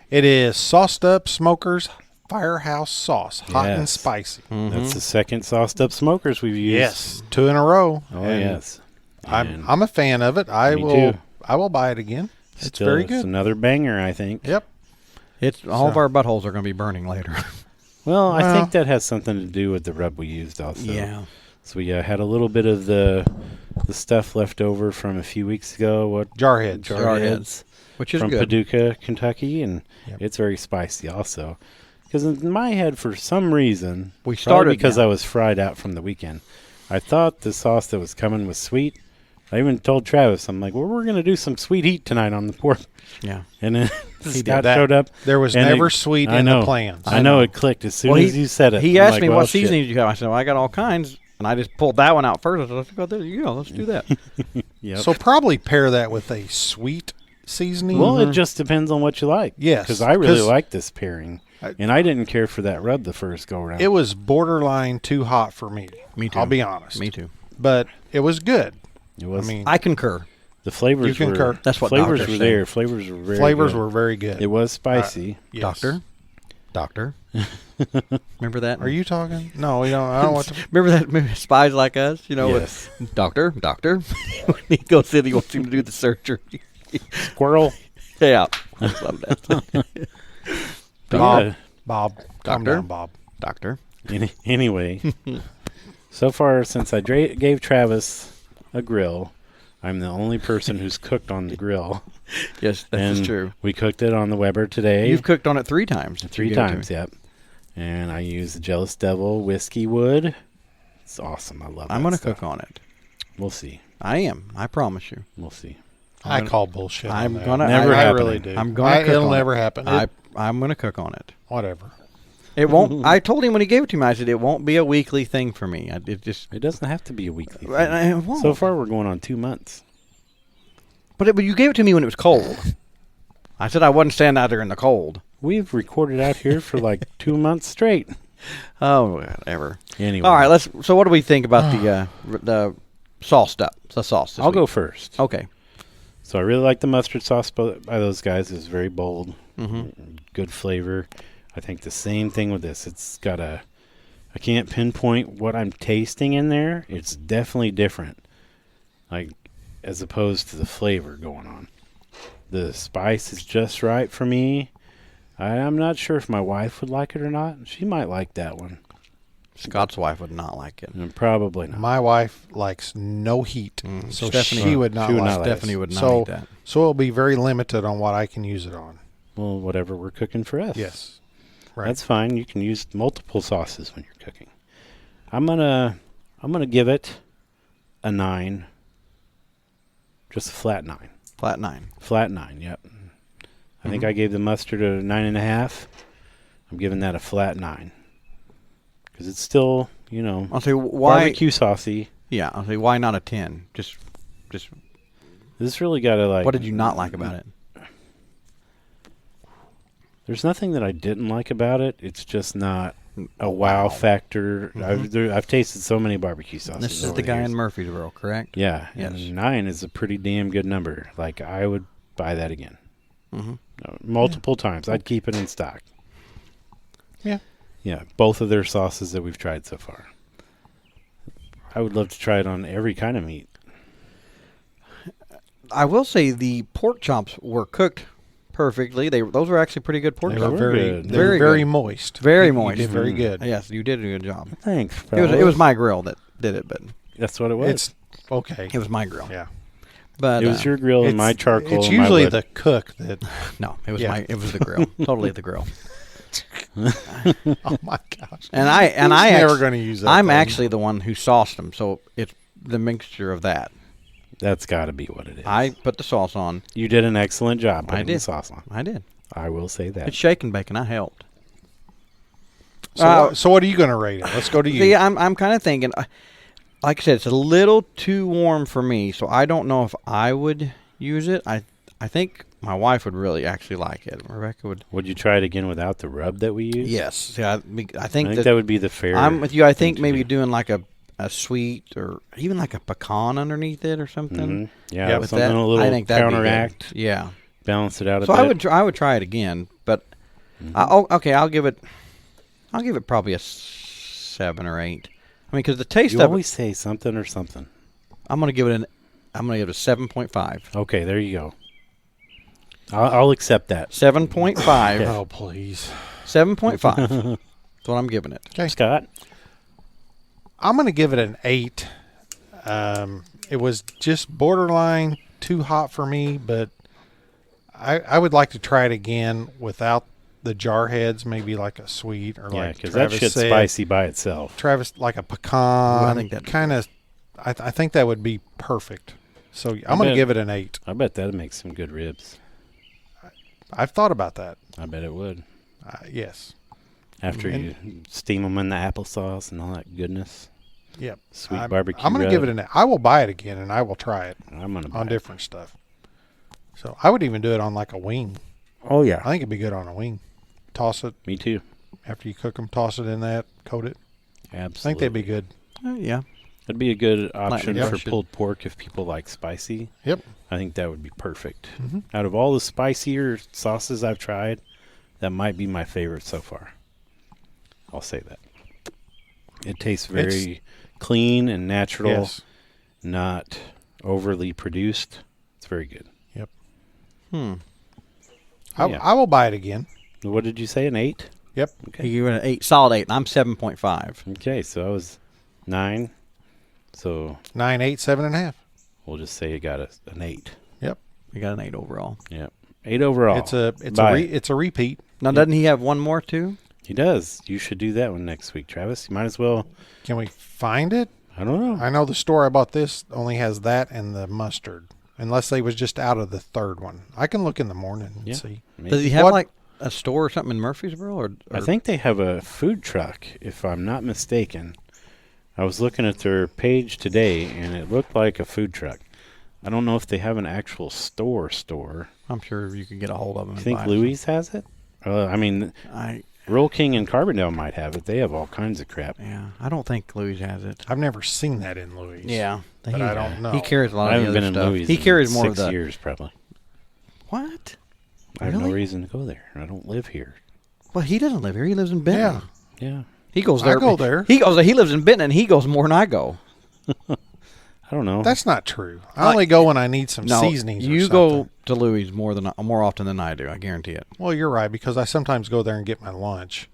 [SPEAKER 3] It is sauced up Smokers Firehouse sauce, hot and
[SPEAKER 2] Yes.
[SPEAKER 3] spicy.
[SPEAKER 2] That's the second sauced up smokers we've used.
[SPEAKER 3] Yes, 2 in a row.
[SPEAKER 2] Oh,
[SPEAKER 3] And
[SPEAKER 2] yes. And
[SPEAKER 3] I'm a fan of it. I
[SPEAKER 2] Me
[SPEAKER 3] will.
[SPEAKER 2] too.
[SPEAKER 3] I will buy it again. It's
[SPEAKER 2] still,
[SPEAKER 3] very
[SPEAKER 2] It's
[SPEAKER 3] good.
[SPEAKER 2] another banger, I think.
[SPEAKER 3] Yep.
[SPEAKER 1] It's all of
[SPEAKER 3] So-
[SPEAKER 1] our buttholes are going to be burning later.
[SPEAKER 2] Well, I
[SPEAKER 3] Well-
[SPEAKER 2] think that has something to do with the rub we used also.
[SPEAKER 1] Yeah.
[SPEAKER 2] So we had a little bit of the stuff left over from a few weeks ago. What
[SPEAKER 3] Jarheads.
[SPEAKER 2] Jarheads
[SPEAKER 1] Which is
[SPEAKER 2] from
[SPEAKER 1] good.
[SPEAKER 2] Paducah, Kentucky, and
[SPEAKER 3] Yep.
[SPEAKER 2] it's very spicy also. Because in my head, for some reason,
[SPEAKER 1] We
[SPEAKER 2] probably
[SPEAKER 1] started
[SPEAKER 2] because
[SPEAKER 1] now.
[SPEAKER 2] I was fried out from the weekend. I thought the sauce that was coming was sweet. I even told Travis, I'm like, well, we're going to do some sweet heat tonight on the pork.
[SPEAKER 1] Yeah.
[SPEAKER 2] And then
[SPEAKER 3] did
[SPEAKER 2] Scott
[SPEAKER 3] that.
[SPEAKER 2] showed up.
[SPEAKER 3] There was
[SPEAKER 2] and
[SPEAKER 3] never
[SPEAKER 2] it-
[SPEAKER 3] sweet
[SPEAKER 2] I
[SPEAKER 3] in
[SPEAKER 2] know.
[SPEAKER 3] the plans.
[SPEAKER 2] I know it clicked as soon
[SPEAKER 1] Well,
[SPEAKER 2] as you said it.
[SPEAKER 1] He
[SPEAKER 2] I'm
[SPEAKER 1] asked
[SPEAKER 2] like,
[SPEAKER 1] me
[SPEAKER 2] well,
[SPEAKER 1] what
[SPEAKER 2] shit.
[SPEAKER 1] seasonings you have. I said, well, I got all kinds, and I just pulled that one out first. I said, let's go there. You go. Let's do that.
[SPEAKER 2] Yep.
[SPEAKER 3] So probably pair that with a sweet seasoning.
[SPEAKER 2] Well, it just depends on what you like.
[SPEAKER 3] Yes,
[SPEAKER 2] Because I really
[SPEAKER 3] 'cause-
[SPEAKER 2] like this pairing. And I didn't care for that rub the first go around.
[SPEAKER 3] It was borderline too hot for me.
[SPEAKER 1] Me too.
[SPEAKER 3] I'll be honest.
[SPEAKER 1] Me too.
[SPEAKER 3] But it was good.
[SPEAKER 2] It was.
[SPEAKER 3] I mean,
[SPEAKER 1] I concur.
[SPEAKER 2] the flavors
[SPEAKER 3] You
[SPEAKER 2] were.
[SPEAKER 3] concur.
[SPEAKER 1] That's what
[SPEAKER 2] flavors
[SPEAKER 1] doctors
[SPEAKER 2] were
[SPEAKER 1] say.
[SPEAKER 2] there. Flavors were very.
[SPEAKER 3] flavors
[SPEAKER 2] good.
[SPEAKER 3] were very good.
[SPEAKER 2] It was spicy.
[SPEAKER 3] Yes.
[SPEAKER 1] Doctor. Remember that?
[SPEAKER 3] Are you talking? No, we don't. I don't want to.
[SPEAKER 1] Remember that movie, Spies Like Us? You know,
[SPEAKER 2] Yes.
[SPEAKER 1] with Doctor. when he goes in, he wants him to do the surgery.
[SPEAKER 2] Squirrel.
[SPEAKER 1] Yeah, I love that.
[SPEAKER 2] But
[SPEAKER 3] Bob, calm
[SPEAKER 1] Doctor?
[SPEAKER 3] down, Bob.
[SPEAKER 1] Doctor.
[SPEAKER 2] Anyway, so far since I gave Travis a grill, I'm the only person who's cooked on the grill.
[SPEAKER 1] Yes, that is
[SPEAKER 2] And
[SPEAKER 1] true.
[SPEAKER 2] We cooked it on the Weber today.
[SPEAKER 1] You've cooked on it 3 times.
[SPEAKER 2] Three
[SPEAKER 1] You gave it to
[SPEAKER 2] times,
[SPEAKER 1] me.
[SPEAKER 2] yep. And I use the Jealous Devil whiskey wood. It's awesome. I love it.
[SPEAKER 1] I'm going to cook on it.
[SPEAKER 2] We'll see.
[SPEAKER 1] I am. I promise you.
[SPEAKER 2] We'll see.
[SPEAKER 3] I call bullshit.
[SPEAKER 1] I'm
[SPEAKER 3] on that.
[SPEAKER 1] gonna-
[SPEAKER 2] Never
[SPEAKER 3] I
[SPEAKER 2] happening.
[SPEAKER 3] really do.
[SPEAKER 1] I'm going to cook
[SPEAKER 3] It'll
[SPEAKER 1] on
[SPEAKER 3] never
[SPEAKER 1] it.
[SPEAKER 3] happen.
[SPEAKER 1] I'm going to cook on it.
[SPEAKER 3] Whatever.
[SPEAKER 1] It won't. I told him when he gave it to me, I said, it won't be a weekly thing for me. It just.
[SPEAKER 2] It doesn't have to be a weekly thing.
[SPEAKER 1] It won't.
[SPEAKER 2] So far, we're going on 2 months.
[SPEAKER 1] But you gave it to me when it was cold. I said I wasn't standing out there in the cold.
[SPEAKER 2] We've recorded out here for like 2 months straight.
[SPEAKER 1] Oh, whatever.
[SPEAKER 2] Anyway.
[SPEAKER 1] All right, So what do we think about the sauce stuff? The sauce. This
[SPEAKER 2] I'll
[SPEAKER 1] week?
[SPEAKER 2] go first.
[SPEAKER 1] Okay.
[SPEAKER 2] So I really like the mustard sauce by those guys. It's very bold,
[SPEAKER 1] Mm-hmm.
[SPEAKER 2] good flavor. I think the same thing with this. It's got I can't pinpoint what I'm tasting in there. It's definitely different, like as opposed to the flavor going on. The spice is just right for me. I'm not sure if my wife would like it or not. She might like that one.
[SPEAKER 1] Scott's wife would not like it.
[SPEAKER 2] Probably not.
[SPEAKER 3] My wife likes no heat, so
[SPEAKER 1] Stephanie-
[SPEAKER 3] she would not
[SPEAKER 2] she would
[SPEAKER 3] like
[SPEAKER 2] not like
[SPEAKER 3] it.
[SPEAKER 2] it.
[SPEAKER 1] Stephanie would not
[SPEAKER 3] so,
[SPEAKER 1] eat that.
[SPEAKER 3] So it'll be very limited on what I can use it on.
[SPEAKER 2] Well, whatever we're cooking for us.
[SPEAKER 3] Yes. Right.
[SPEAKER 2] That's fine. You can use multiple sauces when you're cooking. I'm gonna give it a 9. Just a flat 9.
[SPEAKER 1] Flat 9.
[SPEAKER 2] Flat 9. Yep. I think I gave the mustard a 9.5. I'm giving that a flat 9 because it's still,
[SPEAKER 1] I'll say why.
[SPEAKER 2] barbecue saucy.
[SPEAKER 1] Yeah, I'll say why not a 10? Just.
[SPEAKER 2] This really got to like.
[SPEAKER 1] What did you not like about it?
[SPEAKER 2] There's nothing that I didn't like about it. It's just not a wow factor. I've tasted so many barbecue sauces.
[SPEAKER 1] This is
[SPEAKER 2] over
[SPEAKER 1] the guy
[SPEAKER 2] years.
[SPEAKER 1] in Murfreesboro, correct?
[SPEAKER 2] Yeah,
[SPEAKER 1] Yes.
[SPEAKER 2] and 9 is a pretty damn good number. Like I would buy that again,
[SPEAKER 1] Mm-hmm.
[SPEAKER 2] multiple times. I'd keep it in stock.
[SPEAKER 3] Yeah.
[SPEAKER 2] Yeah, both of their sauces that we've tried so far. I would love to try it on every kind of meat.
[SPEAKER 1] I will say the pork chops were cooked perfectly. Those were actually pretty good pork
[SPEAKER 3] They
[SPEAKER 1] chops.
[SPEAKER 3] were
[SPEAKER 2] were
[SPEAKER 3] very,
[SPEAKER 2] good.
[SPEAKER 3] they were
[SPEAKER 1] Very
[SPEAKER 3] very
[SPEAKER 1] good.
[SPEAKER 3] moist.
[SPEAKER 1] Very
[SPEAKER 3] You
[SPEAKER 1] moist.
[SPEAKER 3] did very good.
[SPEAKER 1] Yes, you did a good job.
[SPEAKER 2] Thanks.
[SPEAKER 1] It was my grill that did it, but
[SPEAKER 2] That's what it was.
[SPEAKER 3] It's okay.
[SPEAKER 1] it was my grill.
[SPEAKER 3] Yeah.
[SPEAKER 1] But
[SPEAKER 2] It was your grill and my charcoal.
[SPEAKER 3] It's
[SPEAKER 2] and my
[SPEAKER 3] usually
[SPEAKER 2] wood.
[SPEAKER 3] the cook that.
[SPEAKER 1] no, it was
[SPEAKER 3] Yeah.
[SPEAKER 1] it was the grill. Totally the grill.
[SPEAKER 3] Oh my gosh.
[SPEAKER 1] And I
[SPEAKER 3] never
[SPEAKER 1] act-
[SPEAKER 3] going to use that.
[SPEAKER 1] I'm
[SPEAKER 3] thing.
[SPEAKER 1] actually the one who sauced them, so it's the mixture of that.
[SPEAKER 2] That's got to be what it is.
[SPEAKER 1] I put the sauce on.
[SPEAKER 2] You did an excellent job
[SPEAKER 1] I
[SPEAKER 2] putting the
[SPEAKER 1] did.
[SPEAKER 2] sauce on.
[SPEAKER 1] I did.
[SPEAKER 2] I will say that.
[SPEAKER 1] It's shake and bake, and I helped.
[SPEAKER 3] So what are you going to rate it? Let's go to you.
[SPEAKER 1] See, I'm kind of thinking, like I said, it's a little too warm for me, so I don't know if I would use it. I think my wife would really actually like it. Rebecca would.
[SPEAKER 2] Would you try it again without the rub that we used?
[SPEAKER 1] Yes. See, I think
[SPEAKER 2] I think
[SPEAKER 1] that
[SPEAKER 2] that would be the fair.
[SPEAKER 1] I'm with you. I think
[SPEAKER 2] thing to
[SPEAKER 1] maybe
[SPEAKER 2] do.
[SPEAKER 1] doing like a sweet or even like a pecan underneath it or something.
[SPEAKER 2] Mhm. Yeah,
[SPEAKER 3] Yeah,
[SPEAKER 1] With
[SPEAKER 2] something
[SPEAKER 1] that,
[SPEAKER 2] a little
[SPEAKER 1] I think that'd
[SPEAKER 2] counteract,
[SPEAKER 1] be good. Yeah.
[SPEAKER 2] balance it out a
[SPEAKER 1] So
[SPEAKER 2] bit.
[SPEAKER 1] I would try it again, but okay, I'll give it probably a 7 or 8. I mean, because the taste
[SPEAKER 2] You
[SPEAKER 1] of
[SPEAKER 2] always
[SPEAKER 1] it,
[SPEAKER 2] say something or something.
[SPEAKER 1] I'm gonna give it a 7.5.
[SPEAKER 2] Okay, there you go. I'll accept that.
[SPEAKER 1] 7.5.
[SPEAKER 3] Oh, please.
[SPEAKER 1] 7.5. That's what I'm giving it.
[SPEAKER 3] Okay.
[SPEAKER 2] Scott,
[SPEAKER 3] I'm going to give it an 8. It was just borderline too hot for me, but I would like to try it again without the jar heads, maybe like a sweet or
[SPEAKER 2] yeah,
[SPEAKER 3] like
[SPEAKER 2] because that
[SPEAKER 3] Travis
[SPEAKER 2] shit's
[SPEAKER 3] said.
[SPEAKER 2] spicy by itself.
[SPEAKER 3] Travis, like a pecan.
[SPEAKER 1] I think that'd be
[SPEAKER 3] kind of. I think that would be perfect. So I'm going to
[SPEAKER 2] bet.
[SPEAKER 3] give it an 8.
[SPEAKER 2] I bet that'd make some good ribs.
[SPEAKER 3] I've thought about that.
[SPEAKER 2] I bet it would.
[SPEAKER 3] Yes.
[SPEAKER 2] After
[SPEAKER 3] And-
[SPEAKER 2] you steam them in the applesauce and all that goodness.
[SPEAKER 3] Yep.
[SPEAKER 2] Sweet
[SPEAKER 3] I'm,
[SPEAKER 2] barbecue
[SPEAKER 3] I'm going to
[SPEAKER 2] rub.
[SPEAKER 3] give it an 8. I will buy it again and I will try it
[SPEAKER 2] I'm gonna buy
[SPEAKER 3] on
[SPEAKER 2] it.
[SPEAKER 3] different stuff. So I would even do it on like a wing.
[SPEAKER 2] Oh yeah.
[SPEAKER 3] I think it'd be good on a wing. toss it
[SPEAKER 2] Me too.
[SPEAKER 3] after you cook them. Toss it in that, coat it. I
[SPEAKER 2] Absolutely.
[SPEAKER 3] think they'd be good.
[SPEAKER 1] Yeah.
[SPEAKER 2] That'd be a good option
[SPEAKER 1] yeah,
[SPEAKER 2] for
[SPEAKER 1] should-
[SPEAKER 2] pulled pork if people like spicy.
[SPEAKER 3] Yep.
[SPEAKER 2] I think that would be perfect.
[SPEAKER 3] Mhm.
[SPEAKER 2] Out of all the spicier sauces I've tried, that might be my favorite so far. I'll say that. It tastes very clean and natural,
[SPEAKER 3] Yes.
[SPEAKER 2] not overly produced. It's very good.
[SPEAKER 1] Hmm.
[SPEAKER 2] Yeah.
[SPEAKER 3] I will buy it again.
[SPEAKER 2] What did you say? An 8?
[SPEAKER 3] Yep.
[SPEAKER 2] Okay.
[SPEAKER 1] You give it an 8, solid 8, and I'm 7.5.
[SPEAKER 2] Okay, so I was 9. So
[SPEAKER 3] 9, 8, 7.5.
[SPEAKER 2] we'll just say you got an 8.
[SPEAKER 1] We got an 8 overall.
[SPEAKER 2] Yep. 8 overall. Bye.
[SPEAKER 3] It's a repeat.
[SPEAKER 1] Now, doesn't he have one more too?
[SPEAKER 2] He does. You should do that one next week, Travis. You might as well.
[SPEAKER 3] Can we find it?
[SPEAKER 2] I don't know.
[SPEAKER 3] I know the store I bought this only has that and the mustard, unless they was just out of the third one. I can look in the morning and
[SPEAKER 2] Yeah.
[SPEAKER 3] see.
[SPEAKER 2] Maybe.
[SPEAKER 1] Does he have
[SPEAKER 3] What-
[SPEAKER 1] like a store or something in Murfreesboro? Or
[SPEAKER 2] I think they have a food truck, if I'm not mistaken. I was looking at their page today, and it looked like a food truck. I don't know if they have an actual store.
[SPEAKER 1] I'm sure you could get a hold of him.
[SPEAKER 2] You
[SPEAKER 1] and
[SPEAKER 2] think
[SPEAKER 1] buy it.
[SPEAKER 2] Louis has it? I mean,
[SPEAKER 1] I
[SPEAKER 2] Roll King and Carbondale might have it. They have all kinds of crap.
[SPEAKER 1] yeah. I don't think Louis has it.
[SPEAKER 3] I've never seen that in Louis. But I don't know.
[SPEAKER 1] He carries a lot
[SPEAKER 2] I
[SPEAKER 1] of
[SPEAKER 2] haven't
[SPEAKER 1] the
[SPEAKER 2] been
[SPEAKER 1] other
[SPEAKER 2] in
[SPEAKER 1] stuff.
[SPEAKER 2] Louis.
[SPEAKER 1] He
[SPEAKER 2] in
[SPEAKER 1] carries more
[SPEAKER 2] 6
[SPEAKER 1] of the
[SPEAKER 2] years probably.
[SPEAKER 1] what?
[SPEAKER 2] I have no
[SPEAKER 1] Really?
[SPEAKER 2] reason to go there. I don't live here.
[SPEAKER 1] Well, he doesn't live here. He lives in Benton.
[SPEAKER 3] Yeah.
[SPEAKER 2] Yeah,
[SPEAKER 1] He goes
[SPEAKER 3] I
[SPEAKER 1] there.
[SPEAKER 3] go there.
[SPEAKER 1] He goes. He lives in Benton, and he goes more than I go.
[SPEAKER 2] I don't know.
[SPEAKER 3] That's not true. I only go when I need some
[SPEAKER 1] No,
[SPEAKER 3] seasonings. or
[SPEAKER 1] you
[SPEAKER 3] something.
[SPEAKER 1] go to Louis more often than I do. I guarantee it.
[SPEAKER 3] Well, you're right because I sometimes go there and get my lunch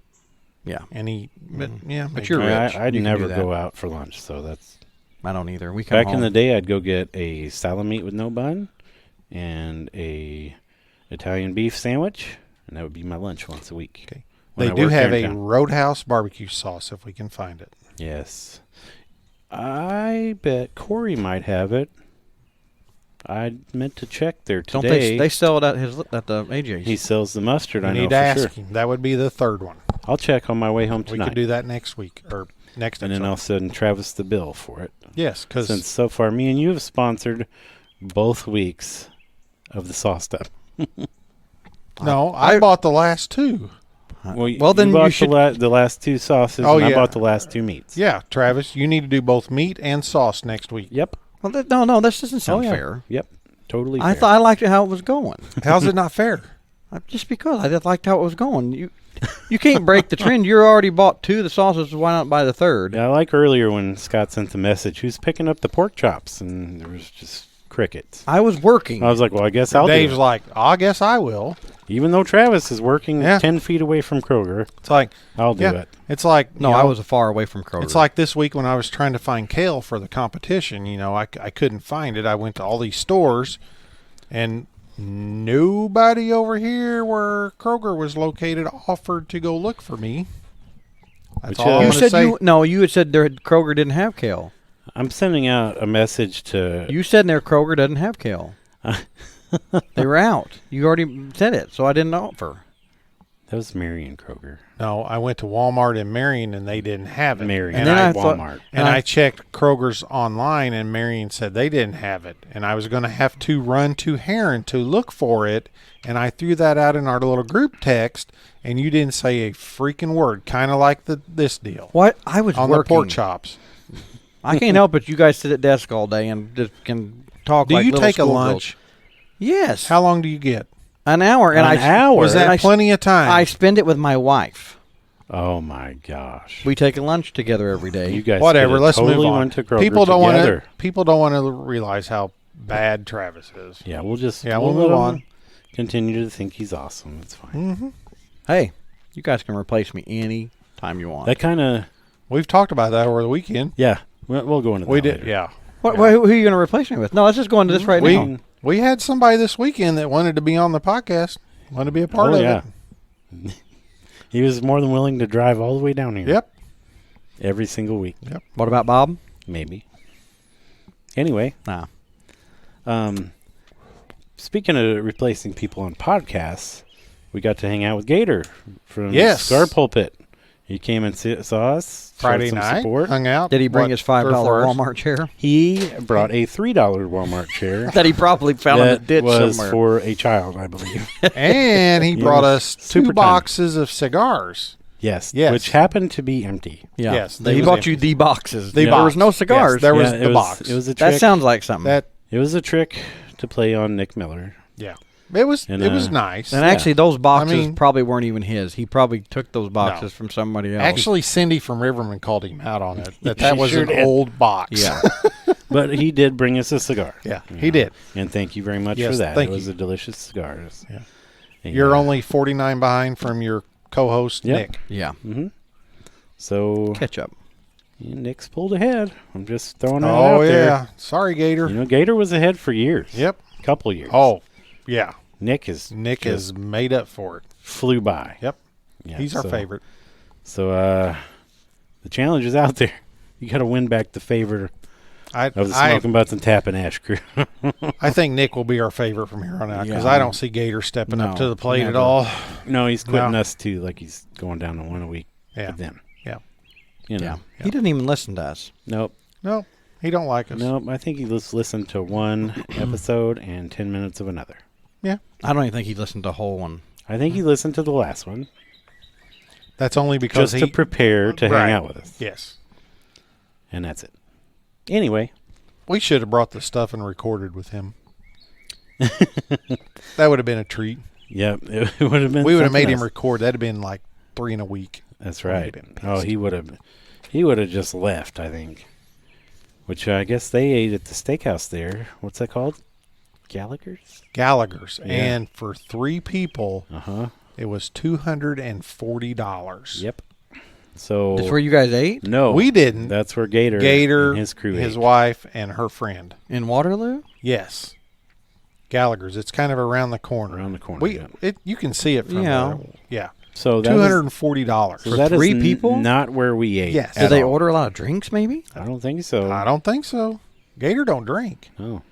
[SPEAKER 1] Yeah,
[SPEAKER 3] and eat. But yeah,
[SPEAKER 1] But
[SPEAKER 3] maybe.
[SPEAKER 1] you're
[SPEAKER 2] I-
[SPEAKER 1] rich.
[SPEAKER 2] I'd
[SPEAKER 1] You can
[SPEAKER 2] never
[SPEAKER 1] do that.
[SPEAKER 2] go out for lunch, so that's
[SPEAKER 1] I don't either. We come
[SPEAKER 2] back
[SPEAKER 1] home.
[SPEAKER 2] in the day. I'd go get a salamite with no bun and a Italian beef sandwich, and that would be my lunch once a week.
[SPEAKER 3] Okay.
[SPEAKER 2] when
[SPEAKER 3] They
[SPEAKER 2] I
[SPEAKER 3] do
[SPEAKER 2] worked
[SPEAKER 3] have
[SPEAKER 2] there
[SPEAKER 3] a
[SPEAKER 2] in town.
[SPEAKER 3] Roadhouse barbecue sauce if we can find it.
[SPEAKER 2] Yes, I bet Corey might have it. I meant to check there
[SPEAKER 1] don't
[SPEAKER 2] today.
[SPEAKER 1] they sell it at the AJ's?
[SPEAKER 2] He sells the mustard.
[SPEAKER 3] We
[SPEAKER 2] I know
[SPEAKER 3] need
[SPEAKER 2] for
[SPEAKER 3] to ask
[SPEAKER 2] sure.
[SPEAKER 3] him. That would be the third one.
[SPEAKER 2] I'll check on my way home
[SPEAKER 3] We
[SPEAKER 2] tonight,
[SPEAKER 3] could do that next week or next.
[SPEAKER 2] and then
[SPEAKER 3] episode.
[SPEAKER 2] I'll send Travis the bill for it.
[SPEAKER 3] Yes, because
[SPEAKER 2] Since so far me and you have sponsored both weeks of the sauce stuff.
[SPEAKER 3] no, I bought the last two.
[SPEAKER 1] well, then
[SPEAKER 2] you bought
[SPEAKER 1] you should.
[SPEAKER 2] the last 2 sauces,
[SPEAKER 3] Oh,
[SPEAKER 2] and I
[SPEAKER 3] yeah.
[SPEAKER 2] bought the last 2 meats.
[SPEAKER 3] Yeah, Travis, you need to do both meat and sauce next week.
[SPEAKER 2] Yep.
[SPEAKER 1] Well, no, this doesn't sound
[SPEAKER 2] yeah.
[SPEAKER 1] fair.
[SPEAKER 2] Yep. Totally.
[SPEAKER 1] I
[SPEAKER 2] fair.
[SPEAKER 1] thought I liked it how it was going.
[SPEAKER 3] How's it not fair?
[SPEAKER 1] Just because I just liked how it was going. You can't break the trend. You already bought 2 of the sauces. Why not buy the third?
[SPEAKER 2] Yeah, I like earlier when Scott sent the message. Who's picking up the pork chops? And there was just crickets.
[SPEAKER 1] I was working.
[SPEAKER 2] I was like, well, I guess I'll
[SPEAKER 3] Dave's
[SPEAKER 2] do it.
[SPEAKER 3] like, I guess I will.
[SPEAKER 2] Even though Travis is working
[SPEAKER 3] Yeah.
[SPEAKER 2] 10 feet away from Kroger,
[SPEAKER 3] It's like,
[SPEAKER 2] I'll do
[SPEAKER 3] yeah,
[SPEAKER 2] it.
[SPEAKER 3] it's like,
[SPEAKER 1] no,
[SPEAKER 3] you
[SPEAKER 1] I
[SPEAKER 3] know,
[SPEAKER 1] was far away from Kroger.
[SPEAKER 3] It's like this week when I was trying to find kale for the competition. You know, I couldn't find it. I went to all these stores, and nobody over here where Kroger was located offered to go look for me. That's
[SPEAKER 2] Which,
[SPEAKER 3] all I'm
[SPEAKER 1] you
[SPEAKER 3] gonna
[SPEAKER 1] said
[SPEAKER 3] say.
[SPEAKER 1] you had said Kroger didn't have kale.
[SPEAKER 2] I'm sending out a message to
[SPEAKER 1] You said there Kroger doesn't have kale. They were out. You already said it, so I didn't offer.
[SPEAKER 2] that was Marion Kroger.
[SPEAKER 3] No, I went to Walmart in Marion and they didn't have it.
[SPEAKER 2] Marion,
[SPEAKER 1] And then I thought-
[SPEAKER 2] Walmart.
[SPEAKER 3] And I checked Kroger's online, and Marion said they didn't have it. And I was going to have to run to Heron to look for it. And I threw that out in our little group text, and you didn't say a freaking word, kind of like this deal
[SPEAKER 1] What? I was
[SPEAKER 3] on
[SPEAKER 1] working.
[SPEAKER 3] the pork chops.
[SPEAKER 1] I can't help it. You guys sit at desk all day and just can talk.
[SPEAKER 3] Do
[SPEAKER 1] like
[SPEAKER 3] you
[SPEAKER 1] little
[SPEAKER 3] take a
[SPEAKER 1] schoolgirls.
[SPEAKER 3] lunch?
[SPEAKER 1] Yes,
[SPEAKER 3] How long do you get?
[SPEAKER 1] an hour. And
[SPEAKER 2] An hour?
[SPEAKER 3] Was
[SPEAKER 1] and
[SPEAKER 3] that
[SPEAKER 1] I,
[SPEAKER 3] plenty of time?
[SPEAKER 1] I spend it with my wife.
[SPEAKER 2] Oh my gosh!
[SPEAKER 1] We take a lunch together every day.
[SPEAKER 2] You guys
[SPEAKER 3] Whatever.
[SPEAKER 2] could've
[SPEAKER 3] Let's
[SPEAKER 2] totally
[SPEAKER 3] move on.
[SPEAKER 2] went to Kroger
[SPEAKER 3] People don't want
[SPEAKER 2] together.
[SPEAKER 3] to. People don't want to realize how bad Travis is.
[SPEAKER 2] Yeah, we'll just
[SPEAKER 3] Yeah, we'll
[SPEAKER 2] let
[SPEAKER 3] move
[SPEAKER 2] him
[SPEAKER 3] on.
[SPEAKER 2] Continue to think he's awesome. It's fine.
[SPEAKER 3] Hmm.
[SPEAKER 1] Hey, you guys can replace me any time you want.
[SPEAKER 2] That kind of
[SPEAKER 3] We've talked about that over the weekend.
[SPEAKER 2] yeah. We'll go into that
[SPEAKER 3] We did.
[SPEAKER 2] later.
[SPEAKER 3] Yeah.
[SPEAKER 1] What,
[SPEAKER 3] Yeah.
[SPEAKER 1] who are you going to replace me with? No, let's just go into this right
[SPEAKER 3] We
[SPEAKER 1] now.
[SPEAKER 3] we had somebody this weekend that wanted to be on the podcast, wanted to be a part
[SPEAKER 2] Oh,
[SPEAKER 3] of
[SPEAKER 2] yeah.
[SPEAKER 3] it.
[SPEAKER 2] He was more than willing to drive all the way down here.
[SPEAKER 3] Yep.
[SPEAKER 2] Every single week,
[SPEAKER 1] What about Bob?
[SPEAKER 2] maybe. Anyway,
[SPEAKER 1] Nah.
[SPEAKER 2] Speaking of replacing people on podcasts, we got to hang out with Gator from
[SPEAKER 3] Yes.
[SPEAKER 2] Scar Pulpit. He came and saw us showed
[SPEAKER 3] Friday
[SPEAKER 2] some
[SPEAKER 3] night,
[SPEAKER 2] support.
[SPEAKER 3] hung out.
[SPEAKER 1] Did he bring
[SPEAKER 3] what,
[SPEAKER 1] his $5
[SPEAKER 3] 3 or 4 hours?
[SPEAKER 1] Walmart chair
[SPEAKER 2] He brought a $3 Walmart chair.
[SPEAKER 1] that he probably found in a
[SPEAKER 2] That
[SPEAKER 1] ditch
[SPEAKER 2] was
[SPEAKER 1] somewhere?
[SPEAKER 2] for a child, I believe.
[SPEAKER 3] And he brought us 2
[SPEAKER 2] super kind.
[SPEAKER 3] boxes of cigars.
[SPEAKER 2] Yes,
[SPEAKER 3] Yes.
[SPEAKER 2] which happened to be empty.
[SPEAKER 1] Yeah.
[SPEAKER 3] Yes,
[SPEAKER 1] he
[SPEAKER 3] they was
[SPEAKER 1] bought you
[SPEAKER 3] empty.
[SPEAKER 1] the boxes.
[SPEAKER 3] The
[SPEAKER 1] There was
[SPEAKER 3] box.
[SPEAKER 1] no cigars.
[SPEAKER 3] Yes, there was
[SPEAKER 2] Yeah,
[SPEAKER 3] the box.
[SPEAKER 2] It was a trick.
[SPEAKER 1] That sounds like something.
[SPEAKER 3] That
[SPEAKER 2] It was a trick to play on Nick Miller.
[SPEAKER 3] yeah, it was
[SPEAKER 2] And,
[SPEAKER 3] nice.
[SPEAKER 1] and actually, those boxes
[SPEAKER 3] mean-
[SPEAKER 1] probably weren't even his. He probably took those boxes from somebody else.
[SPEAKER 3] Actually, Cindy from Riverman called him out on it. That
[SPEAKER 2] She
[SPEAKER 3] was
[SPEAKER 2] sure
[SPEAKER 3] an
[SPEAKER 2] did.
[SPEAKER 3] old box.
[SPEAKER 1] yeah.
[SPEAKER 2] But he did bring us a cigar.
[SPEAKER 3] Yeah, he did.
[SPEAKER 2] And thank you very much
[SPEAKER 3] Yes,
[SPEAKER 2] for that.
[SPEAKER 3] thank
[SPEAKER 2] It was
[SPEAKER 3] you.
[SPEAKER 2] a delicious cigar.
[SPEAKER 3] Yeah.
[SPEAKER 2] And,
[SPEAKER 3] You're only 49 behind from your co-host
[SPEAKER 2] Yep.
[SPEAKER 3] Nick.
[SPEAKER 1] Yeah.
[SPEAKER 2] Mm-hmm. So
[SPEAKER 1] Catch up.
[SPEAKER 2] Nick's pulled ahead. I'm just throwing it out
[SPEAKER 3] Oh yeah,
[SPEAKER 2] there.
[SPEAKER 3] sorry Gator.
[SPEAKER 2] You know, Gator was ahead for years.
[SPEAKER 3] Yep.
[SPEAKER 2] Couple years.
[SPEAKER 3] Oh yeah,
[SPEAKER 2] Nick is
[SPEAKER 3] Nick
[SPEAKER 2] just
[SPEAKER 3] is made up for it.
[SPEAKER 2] flew by.
[SPEAKER 3] Yep,
[SPEAKER 2] Yeah,
[SPEAKER 3] he's our favorite.
[SPEAKER 2] So the challenge is out there. You got to win back the favor
[SPEAKER 3] I
[SPEAKER 2] of the Smoking Butts and Tapping Ash crew.
[SPEAKER 3] I think Nick will be our favorite from here on out because
[SPEAKER 1] Yeah.
[SPEAKER 3] I don't see Gator stepping up
[SPEAKER 1] No,
[SPEAKER 3] to the plate at
[SPEAKER 1] never.
[SPEAKER 3] all.
[SPEAKER 2] No, he's quitting
[SPEAKER 3] No.
[SPEAKER 2] us too. Like he's going down to one a week
[SPEAKER 3] Yeah,
[SPEAKER 2] with them.
[SPEAKER 3] yeah.
[SPEAKER 2] You know.
[SPEAKER 1] Yeah. He didn't even listen to us.
[SPEAKER 2] Nope.
[SPEAKER 3] No, he don't like us.
[SPEAKER 2] Nope. I think he just listened to one episode and 10 minutes of another.
[SPEAKER 1] I don't even think he listened to a whole one.
[SPEAKER 2] I think he listened to the last one
[SPEAKER 3] That's only because
[SPEAKER 2] just to prepare to
[SPEAKER 3] Right.
[SPEAKER 2] hang out with us.
[SPEAKER 3] Yes,
[SPEAKER 2] And that's it. Anyway,
[SPEAKER 3] we should have brought the stuff and recorded with him. That would have been a treat.
[SPEAKER 2] yep, it would have been.
[SPEAKER 3] We would have made
[SPEAKER 2] something
[SPEAKER 3] him
[SPEAKER 2] else.
[SPEAKER 3] record. That'd have been like 3 in a week.
[SPEAKER 2] That's
[SPEAKER 3] Would
[SPEAKER 2] right.
[SPEAKER 3] have been
[SPEAKER 2] Oh,
[SPEAKER 3] pissed.
[SPEAKER 2] he would have just left, I think. Which I guess they ate at the steakhouse there. What's that called? Gallagher's?
[SPEAKER 3] Gallagher's,
[SPEAKER 2] Yeah.
[SPEAKER 3] and for 3 people,
[SPEAKER 2] Uh-huh.
[SPEAKER 3] it was $240.
[SPEAKER 2] Yep. So
[SPEAKER 1] That's where you guys ate?
[SPEAKER 2] no,
[SPEAKER 3] We didn't.
[SPEAKER 2] That's where Gator and his crew
[SPEAKER 3] his
[SPEAKER 2] ate.
[SPEAKER 3] wife, and her friend.
[SPEAKER 1] In Waterloo?
[SPEAKER 3] Yes, Gallagher's. It's kind of around the corner.
[SPEAKER 2] Around the corner.
[SPEAKER 3] We
[SPEAKER 2] yeah.
[SPEAKER 3] you can see it from
[SPEAKER 1] Yeah.
[SPEAKER 3] yeah.
[SPEAKER 2] So that
[SPEAKER 3] $240.
[SPEAKER 2] is, so that is
[SPEAKER 1] 3 people?
[SPEAKER 2] not where we ate.
[SPEAKER 3] Yes.
[SPEAKER 1] Did
[SPEAKER 2] at
[SPEAKER 1] they
[SPEAKER 2] all.
[SPEAKER 1] order a lot of drinks, maybe?
[SPEAKER 2] I don't think so.
[SPEAKER 3] I don't think so. Gator don't drink.
[SPEAKER 2] No.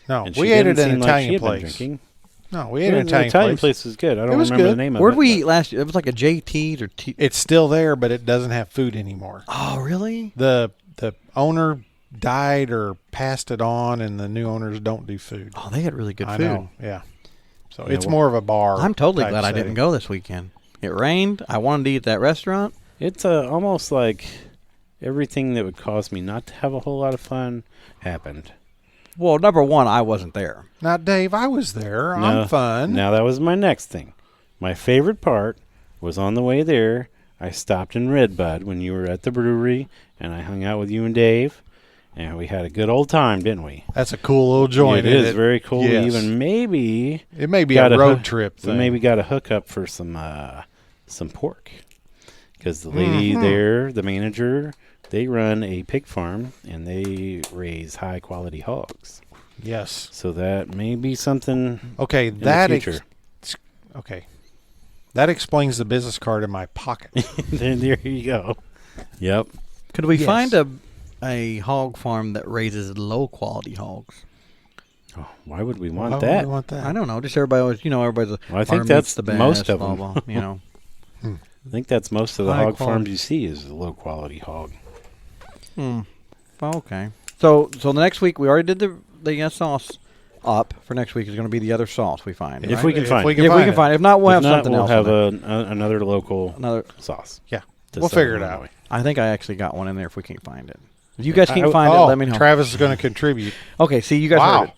[SPEAKER 3] No,
[SPEAKER 2] And
[SPEAKER 3] we
[SPEAKER 2] she
[SPEAKER 3] ate
[SPEAKER 2] didn't
[SPEAKER 3] at an
[SPEAKER 2] seem like she
[SPEAKER 3] Italian
[SPEAKER 2] had been
[SPEAKER 3] place.
[SPEAKER 2] drinking.
[SPEAKER 3] No, we ate at an
[SPEAKER 2] The
[SPEAKER 3] Italian place.
[SPEAKER 2] place was good. I
[SPEAKER 3] It
[SPEAKER 2] don't
[SPEAKER 3] was
[SPEAKER 2] remember
[SPEAKER 3] good.
[SPEAKER 2] the name of
[SPEAKER 1] Where'd
[SPEAKER 2] it.
[SPEAKER 1] we
[SPEAKER 2] but-
[SPEAKER 1] eat last year? It was like a JT's or T.
[SPEAKER 3] It's still there, but it doesn't have food anymore.
[SPEAKER 1] Oh, really?
[SPEAKER 3] The owner died or passed it on, and the new owners don't do food.
[SPEAKER 1] Oh, they had really good
[SPEAKER 3] I
[SPEAKER 1] food.
[SPEAKER 3] know. Yeah. So
[SPEAKER 2] Yeah,
[SPEAKER 3] it's
[SPEAKER 2] well,
[SPEAKER 3] more of a bar.
[SPEAKER 1] I'm totally
[SPEAKER 3] type
[SPEAKER 1] glad I
[SPEAKER 3] setting.
[SPEAKER 1] didn't go this weekend. It rained. I wanted to eat at that restaurant.
[SPEAKER 2] It's almost like everything that would cause me not to have a whole lot of fun happened.
[SPEAKER 1] Well, number one, I wasn't there.
[SPEAKER 3] Now, Dave, I was there.
[SPEAKER 2] No,
[SPEAKER 3] I'm fun.
[SPEAKER 2] Now that was my next thing. My favorite part was on the way there. I stopped in Redbud when you were at the brewery, and I hung out with you and Dave, and we had a good old time, didn't we?
[SPEAKER 3] That's a cool little joint.
[SPEAKER 2] It is
[SPEAKER 3] isn't
[SPEAKER 2] very cool. We
[SPEAKER 3] Yes.
[SPEAKER 2] even maybe
[SPEAKER 3] It may be
[SPEAKER 2] got
[SPEAKER 3] a road
[SPEAKER 2] hoo-
[SPEAKER 3] trip
[SPEAKER 2] we
[SPEAKER 3] thing.
[SPEAKER 2] maybe got a hookup for some pork, because the lady
[SPEAKER 3] Mhm.
[SPEAKER 2] there, the manager, they run a pig farm and they raise high quality hogs.
[SPEAKER 3] Yes.
[SPEAKER 2] So that may be something
[SPEAKER 3] Okay,
[SPEAKER 2] in
[SPEAKER 3] that
[SPEAKER 2] the future.
[SPEAKER 3] okay. That explains the business card in my pocket.
[SPEAKER 2] Then there you go. Yep.
[SPEAKER 1] Could we
[SPEAKER 3] Yes.
[SPEAKER 1] find a hog farm that raises low quality hogs?
[SPEAKER 2] Oh, why would we
[SPEAKER 3] Why
[SPEAKER 2] want
[SPEAKER 3] would
[SPEAKER 2] that?
[SPEAKER 3] we want that?
[SPEAKER 1] I don't know. Just everybody always, everybody's.
[SPEAKER 2] Well, I think
[SPEAKER 1] our
[SPEAKER 2] that's
[SPEAKER 1] meat's the best,
[SPEAKER 2] most of
[SPEAKER 1] blah,
[SPEAKER 2] them.
[SPEAKER 1] blah, you know.
[SPEAKER 2] I think that's most of the
[SPEAKER 1] High
[SPEAKER 2] hog
[SPEAKER 1] quality.
[SPEAKER 2] farms you see is a low quality hog.
[SPEAKER 1] Hmm. Oh, okay. So the next week we already did the sauce up for next week is going to be the other sauce we find.
[SPEAKER 2] If
[SPEAKER 1] right?
[SPEAKER 2] we can find it.
[SPEAKER 1] If we can find it. If not, we'll
[SPEAKER 2] If
[SPEAKER 1] have
[SPEAKER 2] not,
[SPEAKER 1] something
[SPEAKER 2] we'll
[SPEAKER 1] else.
[SPEAKER 2] have
[SPEAKER 1] in there.
[SPEAKER 2] another local
[SPEAKER 1] Another.
[SPEAKER 2] sauce.
[SPEAKER 3] Yeah.
[SPEAKER 2] to
[SPEAKER 3] We'll
[SPEAKER 2] sell
[SPEAKER 3] figure it
[SPEAKER 2] along
[SPEAKER 3] out.
[SPEAKER 2] the way.
[SPEAKER 1] I think I actually got one in there if we can't find it. If you guys can't find
[SPEAKER 3] oh,
[SPEAKER 1] it, let me know.
[SPEAKER 3] Travis is going to contribute.
[SPEAKER 1] Okay, see, you guys
[SPEAKER 3] Wow.
[SPEAKER 1] heard it.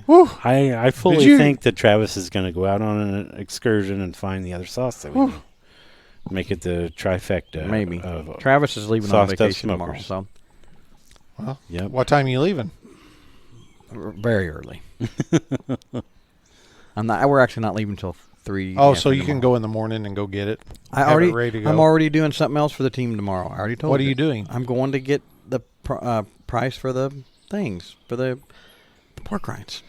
[SPEAKER 3] Whew.
[SPEAKER 2] I fully
[SPEAKER 3] you-
[SPEAKER 2] think that Travis is going to go out on an excursion and find the other sauce that we
[SPEAKER 3] Whew.
[SPEAKER 2] need. Make it the trifecta.
[SPEAKER 1] Maybe.
[SPEAKER 2] Of,
[SPEAKER 1] Travis is leaving
[SPEAKER 2] Sauce
[SPEAKER 1] on
[SPEAKER 2] Stuff
[SPEAKER 1] vacation tomorrow,
[SPEAKER 2] Smokers.
[SPEAKER 1] so
[SPEAKER 3] Well,
[SPEAKER 2] Yep.
[SPEAKER 3] what time are you leaving?
[SPEAKER 1] very early. We're actually not leaving until 3.
[SPEAKER 3] Oh, so you can go in the morning and go get it. Have it ready to go.
[SPEAKER 1] I'm already doing something else for the team tomorrow. I already told
[SPEAKER 3] What are
[SPEAKER 1] you.
[SPEAKER 3] you doing?
[SPEAKER 1] I'm going to get the price for the things for the pork rinds.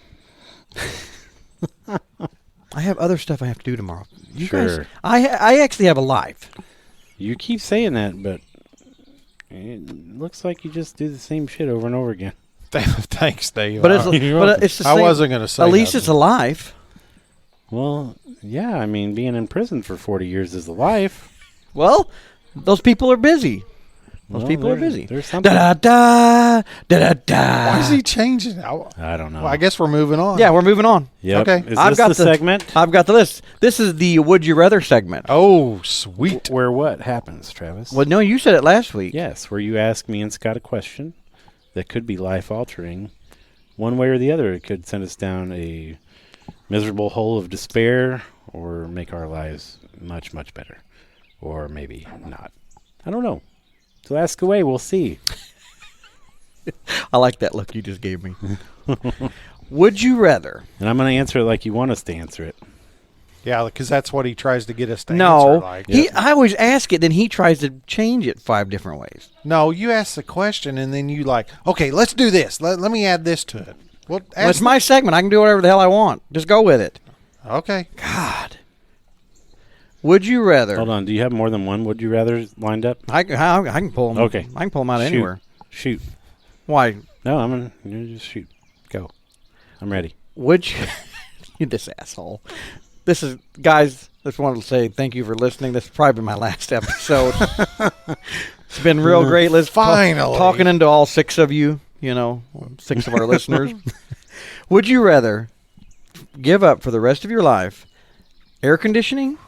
[SPEAKER 1] I have other stuff I have to do tomorrow. You guys,
[SPEAKER 2] Sure.
[SPEAKER 1] I actually have a life.
[SPEAKER 2] You keep saying that, but it looks like you just do the same shit over and over again.
[SPEAKER 3] Thanks, Dave.
[SPEAKER 1] But it's
[SPEAKER 2] You're
[SPEAKER 1] but
[SPEAKER 2] welcome.
[SPEAKER 1] it's the
[SPEAKER 3] I
[SPEAKER 1] same.
[SPEAKER 3] wasn't going to say
[SPEAKER 1] At least
[SPEAKER 3] nothing.
[SPEAKER 1] it's a life.
[SPEAKER 2] Well, yeah, I mean, being in prison for 40 years is a life.
[SPEAKER 1] Well, those people are busy. Those
[SPEAKER 2] Well,
[SPEAKER 1] people are
[SPEAKER 2] there-
[SPEAKER 1] busy.
[SPEAKER 2] There's something.
[SPEAKER 1] Da da da da da.
[SPEAKER 3] Why is he changing?
[SPEAKER 2] I don't know.
[SPEAKER 3] Well, I guess we're moving on.
[SPEAKER 1] Yeah, we're moving on.
[SPEAKER 2] Yep.
[SPEAKER 3] Okay.
[SPEAKER 2] Is
[SPEAKER 1] I've
[SPEAKER 2] this
[SPEAKER 1] got
[SPEAKER 2] the segment?
[SPEAKER 1] I've got the list. This is the Would You Rather segment.
[SPEAKER 3] Oh, sweet.
[SPEAKER 2] Where what happens, Travis?
[SPEAKER 1] Well, no, you said it last week.
[SPEAKER 2] Yes, where you ask me and Scott a question that could be life altering, one way or the other. It could send us down a miserable hole of despair, or make our lives much, much better, or maybe not. I don't know. So ask away. We'll see.
[SPEAKER 1] I like that look you just gave me. Would you rather?
[SPEAKER 2] And I'm going to answer it like you want us to answer it.
[SPEAKER 3] Yeah, because that's what he tries to get us to
[SPEAKER 1] No,
[SPEAKER 3] answer. Like,
[SPEAKER 1] I always ask it, then he tries to change it 5 different ways.
[SPEAKER 3] no, you ask the question and then you like, okay, let's do this. Let me add this to it. Well,
[SPEAKER 1] Well, it's my segment. I can do whatever the hell I want. Just go with it.
[SPEAKER 3] okay.
[SPEAKER 1] God. Would you rather?
[SPEAKER 2] Hold on. Do you have more than one would you rather lined up?
[SPEAKER 1] I can pull them.
[SPEAKER 2] Okay.
[SPEAKER 1] I can pull them out
[SPEAKER 2] Shoot.
[SPEAKER 1] anywhere.
[SPEAKER 2] Shoot.
[SPEAKER 1] Why?
[SPEAKER 2] No, I'm going to just shoot. Go. I'm ready.
[SPEAKER 1] Would you? You this asshole. This is guys. Just wanted to say thank you for listening. This is probably my last episode. It's been real great. Let's
[SPEAKER 3] Finally.
[SPEAKER 1] talking into all 6 of you. 6 of our listeners. Would you rather give up for the rest of your life air conditioning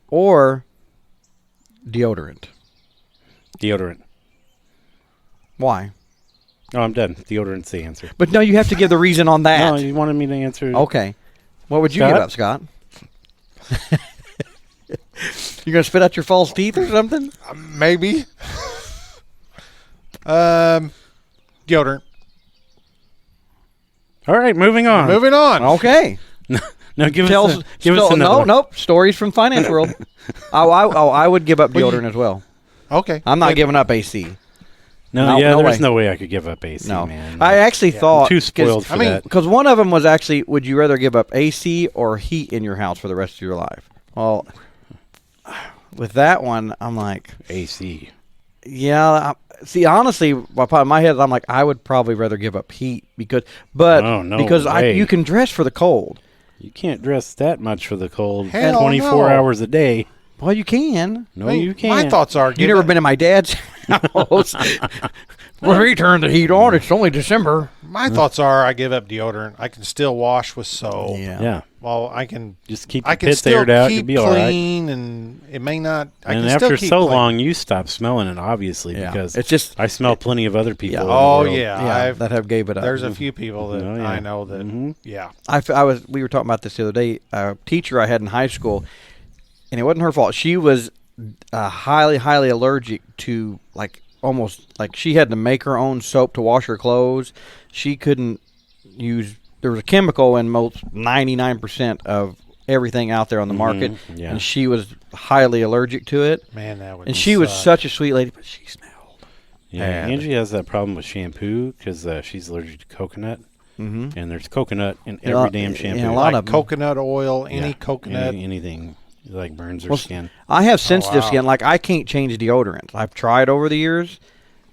[SPEAKER 1] or deodorant?
[SPEAKER 2] Deodorant.
[SPEAKER 1] Why?
[SPEAKER 2] Oh, I'm done. Deodorant's the answer.
[SPEAKER 1] But no, you have to give the reason on that.
[SPEAKER 2] No, you wanted me to answer.
[SPEAKER 1] Okay. What would you
[SPEAKER 2] Scott?
[SPEAKER 1] give up, Scott? You're going to spit out your false teeth or something?
[SPEAKER 3] Maybe. Deodorant.
[SPEAKER 2] All right, moving on.
[SPEAKER 3] Moving on.
[SPEAKER 1] Okay.
[SPEAKER 2] No, give
[SPEAKER 1] Tells-
[SPEAKER 2] us another
[SPEAKER 1] no,
[SPEAKER 2] one.
[SPEAKER 1] nope. Stories from finance world. I would give up
[SPEAKER 3] Well,
[SPEAKER 1] deodorant as well.
[SPEAKER 3] Okay.
[SPEAKER 1] I'm not
[SPEAKER 3] Good.
[SPEAKER 1] giving up AC.
[SPEAKER 2] No,
[SPEAKER 1] No, no
[SPEAKER 2] there's
[SPEAKER 1] way.
[SPEAKER 2] no way I could give up AC,
[SPEAKER 1] No.
[SPEAKER 2] man.
[SPEAKER 1] I actually thought.
[SPEAKER 2] I'm too spoiled for that.
[SPEAKER 1] Because one of them was actually, would you rather give up AC or heat in your house for the rest of your life? Well, with that one, I'm like,
[SPEAKER 2] AC.
[SPEAKER 1] yeah. See, honestly, in my head, I'm like, I would probably rather give up heat because
[SPEAKER 2] way.
[SPEAKER 1] you can dress for the cold.
[SPEAKER 2] You can't dress that much for the cold
[SPEAKER 3] Hell
[SPEAKER 2] 24
[SPEAKER 3] no.
[SPEAKER 2] hours a day.
[SPEAKER 1] Well, you can.
[SPEAKER 2] No,
[SPEAKER 3] I mean,
[SPEAKER 2] you can't.
[SPEAKER 3] My thoughts are,
[SPEAKER 1] You never been in my dad's house? Well, he turned the heat on. It's only December.
[SPEAKER 3] My thoughts are, I give up deodorant. I can still wash with soap.
[SPEAKER 2] Yeah.
[SPEAKER 3] Well, I can.
[SPEAKER 2] Just keep
[SPEAKER 3] I
[SPEAKER 2] the
[SPEAKER 3] can
[SPEAKER 2] pits
[SPEAKER 3] still
[SPEAKER 2] aired out. You'll
[SPEAKER 3] keep
[SPEAKER 2] be all right.
[SPEAKER 3] clean, and it may not. I
[SPEAKER 2] And
[SPEAKER 3] can
[SPEAKER 2] after
[SPEAKER 3] still keep
[SPEAKER 2] so
[SPEAKER 3] clean.
[SPEAKER 2] long, you stop smelling it, obviously,
[SPEAKER 1] Yeah.
[SPEAKER 2] because
[SPEAKER 1] It's just
[SPEAKER 2] I smell plenty of other people.
[SPEAKER 1] Yeah.
[SPEAKER 2] in the
[SPEAKER 3] Oh
[SPEAKER 2] world.
[SPEAKER 3] yeah,
[SPEAKER 1] that have gave it up.
[SPEAKER 3] there's a few people that
[SPEAKER 2] Oh, yeah.
[SPEAKER 3] I know that.
[SPEAKER 2] Mhm.
[SPEAKER 3] Yeah.
[SPEAKER 1] We were talking about this the other day. A teacher I had in high school, and it wasn't her fault. She was highly allergic to almost she had to make her own soap to wash her clothes. She couldn't use. There was a chemical in most 99% of everything out there on the market,
[SPEAKER 2] yeah.
[SPEAKER 1] and she was highly allergic to it.
[SPEAKER 3] Man, that would.
[SPEAKER 1] And she was
[SPEAKER 3] suck.
[SPEAKER 1] such a sweet lady, but she smelled.
[SPEAKER 2] Yeah,
[SPEAKER 1] Bad.
[SPEAKER 2] Angie has that problem with shampoo because she's allergic to coconut,
[SPEAKER 1] Mm-hmm.
[SPEAKER 2] and there's coconut in
[SPEAKER 1] Yeah,
[SPEAKER 2] every damn shampoo.
[SPEAKER 1] and a lot
[SPEAKER 3] like
[SPEAKER 1] of 'em.
[SPEAKER 3] coconut oil, any
[SPEAKER 2] Yeah,
[SPEAKER 3] coconut.
[SPEAKER 2] anything like burns her
[SPEAKER 1] Well,
[SPEAKER 2] skin.
[SPEAKER 1] I have sensitive
[SPEAKER 3] wow.
[SPEAKER 1] skin. Like I can't change deodorant. I've tried over the years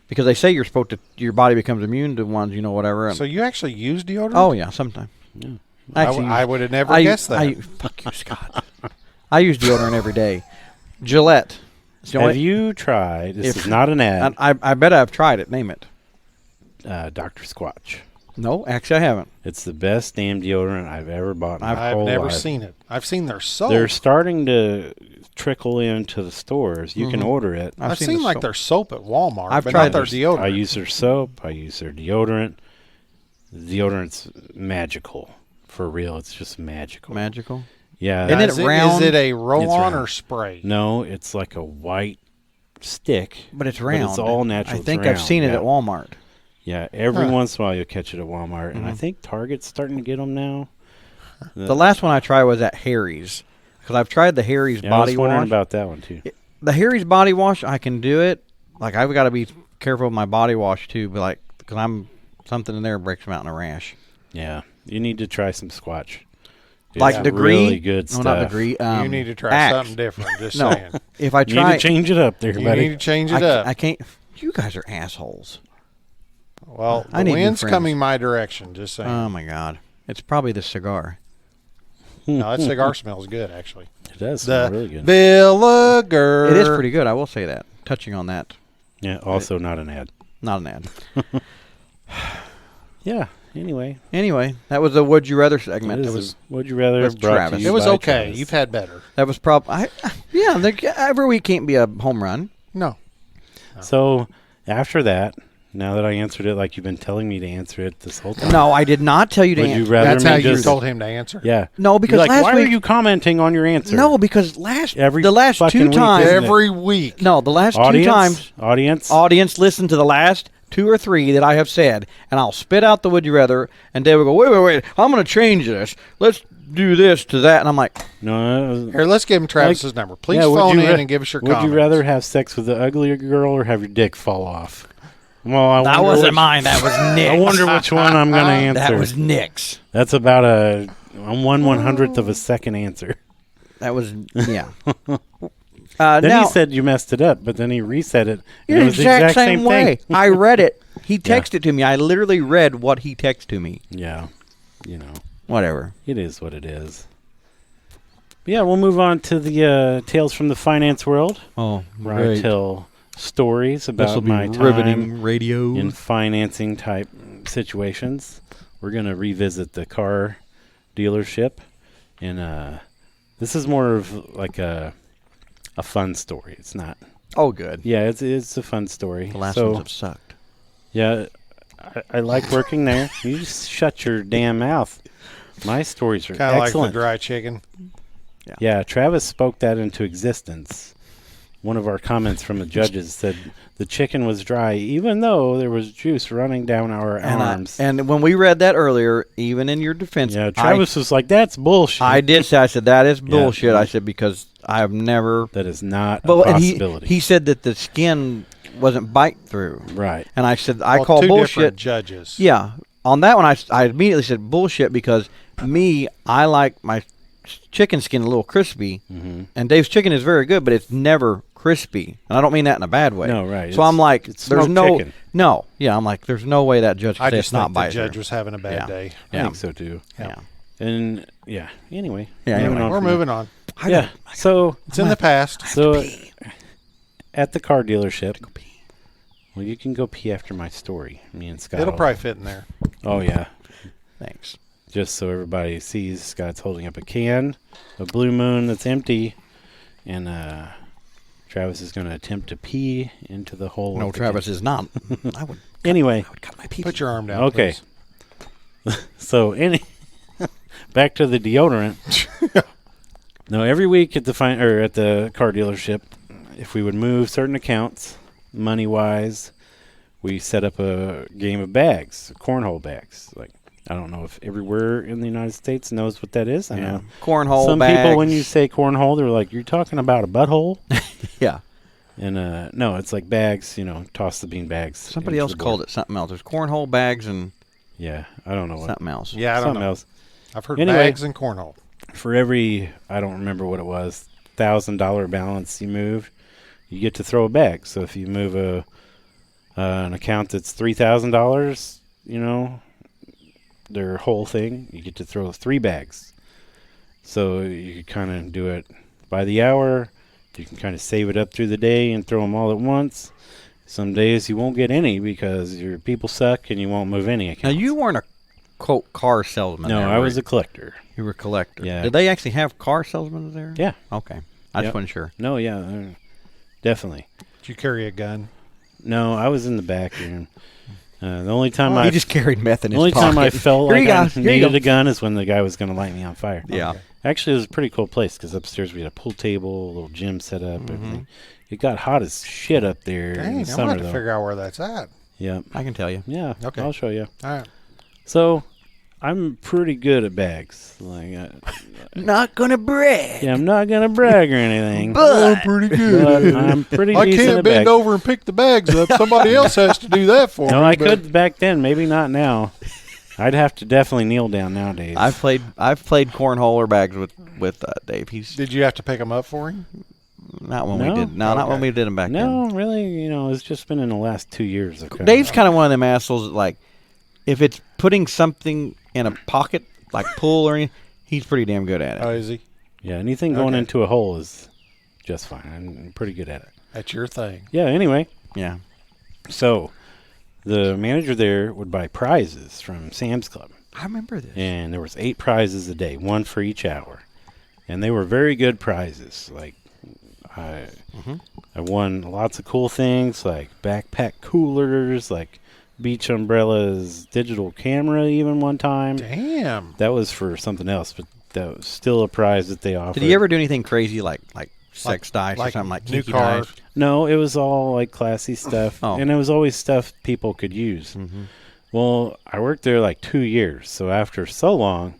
[SPEAKER 1] because they say you're supposed to. Your body becomes immune to ones, whatever. And,
[SPEAKER 3] So you actually use deodorant?
[SPEAKER 1] oh yeah, sometimes.
[SPEAKER 2] Yeah.
[SPEAKER 3] I would have never
[SPEAKER 1] I-
[SPEAKER 3] guessed that.
[SPEAKER 1] Fuck you, Scott. I use deodorant every day. Gillette. It's the
[SPEAKER 2] Have
[SPEAKER 1] only-
[SPEAKER 2] you tried? This
[SPEAKER 1] if-
[SPEAKER 2] is not an ad.
[SPEAKER 1] I bet I've tried it. Name it.
[SPEAKER 2] Dr. Squatch.
[SPEAKER 1] No, actually I haven't.
[SPEAKER 2] It's the best damn deodorant I've ever bought. In my
[SPEAKER 3] I've
[SPEAKER 2] whole
[SPEAKER 3] never
[SPEAKER 2] life.
[SPEAKER 3] seen it. I've seen their soap.
[SPEAKER 2] They're starting to trickle into the stores. You can
[SPEAKER 1] Mhm.
[SPEAKER 2] order it.
[SPEAKER 3] I've seen
[SPEAKER 1] the
[SPEAKER 3] like
[SPEAKER 1] soap.
[SPEAKER 3] their soap at Walmart,
[SPEAKER 1] I've
[SPEAKER 3] but
[SPEAKER 1] tried
[SPEAKER 3] not their
[SPEAKER 2] There's-
[SPEAKER 3] deodorant.
[SPEAKER 2] I use their soap. I use their deodorant. The deodorant's magical. For real, it's just magical.
[SPEAKER 1] Magical.
[SPEAKER 2] Yeah.
[SPEAKER 1] And then
[SPEAKER 3] is
[SPEAKER 1] it
[SPEAKER 3] it,
[SPEAKER 1] round?
[SPEAKER 3] is it a roll-on
[SPEAKER 2] round.
[SPEAKER 3] or spray?
[SPEAKER 2] No, it's like a white stick.
[SPEAKER 1] But it's
[SPEAKER 2] But
[SPEAKER 1] round.
[SPEAKER 2] it's all natural.
[SPEAKER 1] I
[SPEAKER 2] It's
[SPEAKER 1] think I've
[SPEAKER 2] round,
[SPEAKER 1] seen it
[SPEAKER 2] yeah.
[SPEAKER 1] at Walmart.
[SPEAKER 2] Yeah, every
[SPEAKER 3] Huh.
[SPEAKER 2] once in a while you'll catch it at Walmart, and I
[SPEAKER 1] Mhm.
[SPEAKER 2] think Target's starting to get them now.
[SPEAKER 1] The last one I tried was at Harry's because I've tried the Harry's
[SPEAKER 2] Yeah, I
[SPEAKER 1] body
[SPEAKER 2] was wondering
[SPEAKER 1] wash.
[SPEAKER 2] about that one too.
[SPEAKER 1] The Harry's body wash, I can do it. Like I've got to be careful with my body wash too, but because I'm something in there breaks them out in a rash.
[SPEAKER 2] Yeah, you need to try some Squatch. It's
[SPEAKER 1] Like Degree,
[SPEAKER 2] really good
[SPEAKER 1] no,
[SPEAKER 2] stuff.
[SPEAKER 1] not Degree.
[SPEAKER 3] you need to try
[SPEAKER 1] Axe.
[SPEAKER 3] something different. Just
[SPEAKER 1] No,
[SPEAKER 3] saying.
[SPEAKER 1] if I
[SPEAKER 2] You need
[SPEAKER 1] try,
[SPEAKER 2] to change it up there,
[SPEAKER 3] You
[SPEAKER 2] buddy.
[SPEAKER 3] need to change it
[SPEAKER 1] I,
[SPEAKER 3] up.
[SPEAKER 1] I can't. You guys are assholes.
[SPEAKER 3] Well,
[SPEAKER 1] I
[SPEAKER 3] the
[SPEAKER 1] need new
[SPEAKER 3] wind's
[SPEAKER 1] friends.
[SPEAKER 3] coming my direction. Just saying.
[SPEAKER 1] Oh my God, it's probably the cigar.
[SPEAKER 3] No, that cigar smells good, actually.
[SPEAKER 2] It does smell
[SPEAKER 3] The
[SPEAKER 2] really good.
[SPEAKER 3] vinegar.
[SPEAKER 1] It is pretty good. I will say that. Touching on that,
[SPEAKER 2] Yeah, also not an ad.
[SPEAKER 1] not an ad.
[SPEAKER 2] Yeah, anyway.
[SPEAKER 1] Anyway, that was the Would You Rather segment.
[SPEAKER 2] It
[SPEAKER 1] It
[SPEAKER 2] is
[SPEAKER 1] was
[SPEAKER 2] a Would You Rather
[SPEAKER 1] with
[SPEAKER 2] brought
[SPEAKER 1] Travis.
[SPEAKER 2] to you
[SPEAKER 3] It was
[SPEAKER 2] by
[SPEAKER 3] okay.
[SPEAKER 2] Travis.
[SPEAKER 3] You've had better.
[SPEAKER 1] that was probably yeah. Every week can't be a home run.
[SPEAKER 3] No.
[SPEAKER 2] So, after that, now that I answered it like you've been telling me to answer it this whole time.
[SPEAKER 1] No, I did not tell you to
[SPEAKER 2] Would you
[SPEAKER 1] answer.
[SPEAKER 2] rather
[SPEAKER 3] That's
[SPEAKER 2] me
[SPEAKER 3] how you
[SPEAKER 2] just-
[SPEAKER 3] told him to answer.
[SPEAKER 2] Yeah.
[SPEAKER 1] No, because
[SPEAKER 2] You're like,
[SPEAKER 1] last
[SPEAKER 2] why
[SPEAKER 1] week.
[SPEAKER 2] are you commenting on your answer?
[SPEAKER 1] No, because the last
[SPEAKER 2] fucking
[SPEAKER 1] two
[SPEAKER 2] week,
[SPEAKER 1] times.
[SPEAKER 2] isn't it?
[SPEAKER 3] Every week.
[SPEAKER 1] No, the last
[SPEAKER 2] Audience?
[SPEAKER 1] two times.
[SPEAKER 2] Audience?
[SPEAKER 1] Listen to the last 2 or 3 that I have said, and I'll spit out the Would You Rather, and Dave will go, wait, I'm going to change this. Let's do this to that. And I'm like,
[SPEAKER 2] No.
[SPEAKER 3] Here, let's give him Travis's number. Please
[SPEAKER 2] Yeah, would
[SPEAKER 3] phone
[SPEAKER 2] you
[SPEAKER 3] in
[SPEAKER 2] ra-
[SPEAKER 3] and give us your
[SPEAKER 2] Would
[SPEAKER 3] comments.
[SPEAKER 2] you rather have sex with the uglier girl or have your dick fall off? Well, I
[SPEAKER 1] that
[SPEAKER 2] wonder
[SPEAKER 1] wasn't
[SPEAKER 2] which-
[SPEAKER 1] mine. That was Nick's.
[SPEAKER 2] I wonder which one I'm going to answer.
[SPEAKER 1] That was Nick's.
[SPEAKER 2] That's about a 1/100th of a second answer.
[SPEAKER 1] That was, yeah.
[SPEAKER 2] Then
[SPEAKER 1] now,
[SPEAKER 2] he said you messed it up, but then he reset it. And
[SPEAKER 1] the
[SPEAKER 2] it was
[SPEAKER 1] exact same way.
[SPEAKER 2] thing.
[SPEAKER 1] I read it. He texted to me. I literally read what he texted to me.
[SPEAKER 2] Yeah,
[SPEAKER 1] Whatever.
[SPEAKER 2] it is what it is. But yeah, we'll move on to the Tales from the Finance World,
[SPEAKER 1] Oh,
[SPEAKER 2] where I tell stories
[SPEAKER 1] This will
[SPEAKER 2] about
[SPEAKER 1] be
[SPEAKER 2] my time
[SPEAKER 1] riveting radio.
[SPEAKER 2] in financing type situations. We're going to revisit the car dealership, and this is more of like a fun story. It's not.
[SPEAKER 1] Oh, good.
[SPEAKER 2] Yeah, it's a fun story.
[SPEAKER 1] The last
[SPEAKER 2] so,
[SPEAKER 1] ones have sucked.
[SPEAKER 2] yeah, I like working there. You just shut your damn mouth. My stories are
[SPEAKER 3] Kind of like the
[SPEAKER 2] excellent.
[SPEAKER 3] dry chicken.
[SPEAKER 2] Yeah, Travis spoke that into existence. One of our comments from the judges said the chicken was dry, even though there was juice running down our arms.
[SPEAKER 1] And when we read that earlier, even in your defense,
[SPEAKER 2] Yeah, Travis was like, "That's bullshit."
[SPEAKER 1] I did say, I said, that is
[SPEAKER 2] Yeah.
[SPEAKER 1] bullshit. I said, because I have never.
[SPEAKER 2] That is not a
[SPEAKER 1] Well, and
[SPEAKER 2] possibility.
[SPEAKER 1] he said that the skin wasn't bite through.
[SPEAKER 2] right.
[SPEAKER 1] And I said, I
[SPEAKER 3] Well,
[SPEAKER 1] call
[SPEAKER 3] two
[SPEAKER 1] bullshit.
[SPEAKER 3] different judges.
[SPEAKER 1] Yeah. On that one, I immediately said bullshit because I like my chicken skin a little crispy.
[SPEAKER 2] Mm-hmm.
[SPEAKER 1] And Dave's chicken is very good, but it's never crispy. And I don't mean that in a bad way.
[SPEAKER 2] No, right.
[SPEAKER 1] So I'm like,
[SPEAKER 2] it's
[SPEAKER 1] there's
[SPEAKER 2] smoked
[SPEAKER 1] no.
[SPEAKER 2] chicken.
[SPEAKER 1] No. Yeah, I'm like, there's no way that judge
[SPEAKER 3] I
[SPEAKER 1] can say
[SPEAKER 3] just
[SPEAKER 1] it's not
[SPEAKER 3] think the
[SPEAKER 1] bite
[SPEAKER 3] judge
[SPEAKER 1] through.
[SPEAKER 3] was having a bad
[SPEAKER 1] Yeah.
[SPEAKER 3] day.
[SPEAKER 2] I
[SPEAKER 1] Yeah.
[SPEAKER 2] think so too.
[SPEAKER 1] Yeah.
[SPEAKER 2] And yeah. Anyway.
[SPEAKER 1] Yeah,
[SPEAKER 2] moving
[SPEAKER 1] anyway.
[SPEAKER 2] on
[SPEAKER 3] We're
[SPEAKER 2] from that.
[SPEAKER 3] moving on.
[SPEAKER 2] Yeah. So
[SPEAKER 3] It's in the past.
[SPEAKER 2] at the car dealership. Well, you can go pee after my story. Me and Scott.
[SPEAKER 3] It'll
[SPEAKER 2] will-
[SPEAKER 3] probably fit in there.
[SPEAKER 2] Oh yeah.
[SPEAKER 1] Thanks.
[SPEAKER 2] Just so everybody sees, Scott's holding up a can of Blue Moon that's empty, and Travis is going to attempt to pee into the hole.
[SPEAKER 1] No,
[SPEAKER 2] of the
[SPEAKER 1] Travis is not. I would
[SPEAKER 2] can. Anyway,
[SPEAKER 1] cut my pee.
[SPEAKER 3] Put your arm down.
[SPEAKER 2] Okay.
[SPEAKER 3] please.
[SPEAKER 2] so back to the deodorant. No, every week at the car dealership, if we would move certain accounts, money wise, we set up a game of bags, cornhole bags. Like, I don't know if everywhere in the United States knows what that is. I know
[SPEAKER 1] Cornhole
[SPEAKER 2] some
[SPEAKER 1] bags.
[SPEAKER 2] people, when you say cornhole, they're like, "You're talking about a butthole?"
[SPEAKER 1] Yeah.
[SPEAKER 2] And no, it's like bags. Toss the bean bags.
[SPEAKER 1] Somebody else called it something else. There's cornhole bags and
[SPEAKER 2] Yeah, I don't know what.
[SPEAKER 1] something else.
[SPEAKER 3] Yeah, I don't
[SPEAKER 2] Something
[SPEAKER 3] know.
[SPEAKER 2] else.
[SPEAKER 3] I've heard
[SPEAKER 2] Anyway.
[SPEAKER 3] bags and cornhole.
[SPEAKER 2] For every, I don't remember what it was, $1,000 balance you move, you get to throw a bag. So if you move an account that's $3,000, their whole thing, you get to throw 3 bags. So you can kind of do it by the hour. You can kind of save it up through the day and throw them all at once. Some days you won't get any because your people suck and you won't move any accounts.
[SPEAKER 1] Now you weren't a quote car salesman.
[SPEAKER 2] No,
[SPEAKER 1] there,
[SPEAKER 2] I
[SPEAKER 1] were
[SPEAKER 2] was
[SPEAKER 1] you?
[SPEAKER 2] a collector.
[SPEAKER 1] You were a collector.
[SPEAKER 2] Yeah.
[SPEAKER 1] Did they actually have car salesmen there?
[SPEAKER 2] Yeah.
[SPEAKER 1] Okay. I
[SPEAKER 2] Yep.
[SPEAKER 1] just wasn't sure.
[SPEAKER 2] No, yeah, definitely.
[SPEAKER 3] Did you carry a gun?
[SPEAKER 2] No, I was in the back room. The only time
[SPEAKER 1] He
[SPEAKER 2] I
[SPEAKER 1] just carried meth in
[SPEAKER 2] the
[SPEAKER 1] his
[SPEAKER 2] only
[SPEAKER 1] pocket.
[SPEAKER 2] time I felt
[SPEAKER 1] Here
[SPEAKER 2] like
[SPEAKER 1] you
[SPEAKER 2] I
[SPEAKER 1] go. Here you
[SPEAKER 2] needed
[SPEAKER 1] go.
[SPEAKER 2] a gun is when the guy was going to light me on fire.
[SPEAKER 1] Yeah.
[SPEAKER 3] Okay.
[SPEAKER 2] Actually, it was a pretty cool place because upstairs we had a pool table, a little gym set up,
[SPEAKER 1] Mm-hmm.
[SPEAKER 2] everything. It got hot as shit up there in
[SPEAKER 3] Dang,
[SPEAKER 2] the
[SPEAKER 3] I'm
[SPEAKER 2] summer,
[SPEAKER 3] going to
[SPEAKER 2] though.
[SPEAKER 3] figure out where that's at.
[SPEAKER 2] Yeah,
[SPEAKER 1] I can tell you.
[SPEAKER 2] yeah.
[SPEAKER 3] Okay.
[SPEAKER 2] I'll show you.
[SPEAKER 3] All right.
[SPEAKER 2] So, I'm pretty good at bags. Like,
[SPEAKER 1] Not gonna brag.
[SPEAKER 2] yeah, I'm not gonna brag or anything,
[SPEAKER 1] But
[SPEAKER 3] pretty
[SPEAKER 2] but I'm pretty
[SPEAKER 3] I
[SPEAKER 2] decent
[SPEAKER 3] can't
[SPEAKER 2] at
[SPEAKER 3] bend
[SPEAKER 2] bags.
[SPEAKER 3] over and pick the bags up. Somebody else has to do that for me.
[SPEAKER 2] No, I
[SPEAKER 3] but-
[SPEAKER 2] could back then. Maybe not now. I'd have to definitely kneel down nowadays.
[SPEAKER 1] I've played cornhole or bags with Dave. He's
[SPEAKER 3] Did you have to pick them up for him?
[SPEAKER 1] not when
[SPEAKER 2] No?
[SPEAKER 1] we did. No, not when
[SPEAKER 3] Okay.
[SPEAKER 1] we did them back
[SPEAKER 2] No, really, it's just been in the last 2 years. I've
[SPEAKER 1] then.
[SPEAKER 2] kinda-
[SPEAKER 1] Dave's kind of one of them assholes that, like, if it's putting something in a pocket like pool or anything, he's pretty damn good at it.
[SPEAKER 3] Oh, is he?
[SPEAKER 2] Yeah, anything going
[SPEAKER 3] Okay.
[SPEAKER 2] into a hole is just fine. I'm pretty good at it.
[SPEAKER 3] That's your thing.
[SPEAKER 2] Yeah, anyway,
[SPEAKER 1] Yeah.
[SPEAKER 2] so the manager there would buy prizes from Sam's Club.
[SPEAKER 1] I remember this.
[SPEAKER 2] And there was 8 prizes a day, one for each hour. And they were very good prizes. Like, I won lots of cool things, like backpack coolers, like beach umbrellas, digital camera even one time.
[SPEAKER 3] Damn.
[SPEAKER 2] That was for something else, but that was still a prize that they offered.
[SPEAKER 1] Did he ever do anything crazy like sex dice or
[SPEAKER 3] like
[SPEAKER 1] something like
[SPEAKER 3] new
[SPEAKER 1] Kiki
[SPEAKER 3] cars?
[SPEAKER 1] dice?
[SPEAKER 2] No, it was all like classy stuff.
[SPEAKER 1] Oh.
[SPEAKER 2] And it was always stuff people could use.
[SPEAKER 1] Mm-hmm.
[SPEAKER 2] Well, I worked there like 2 years. So after so long,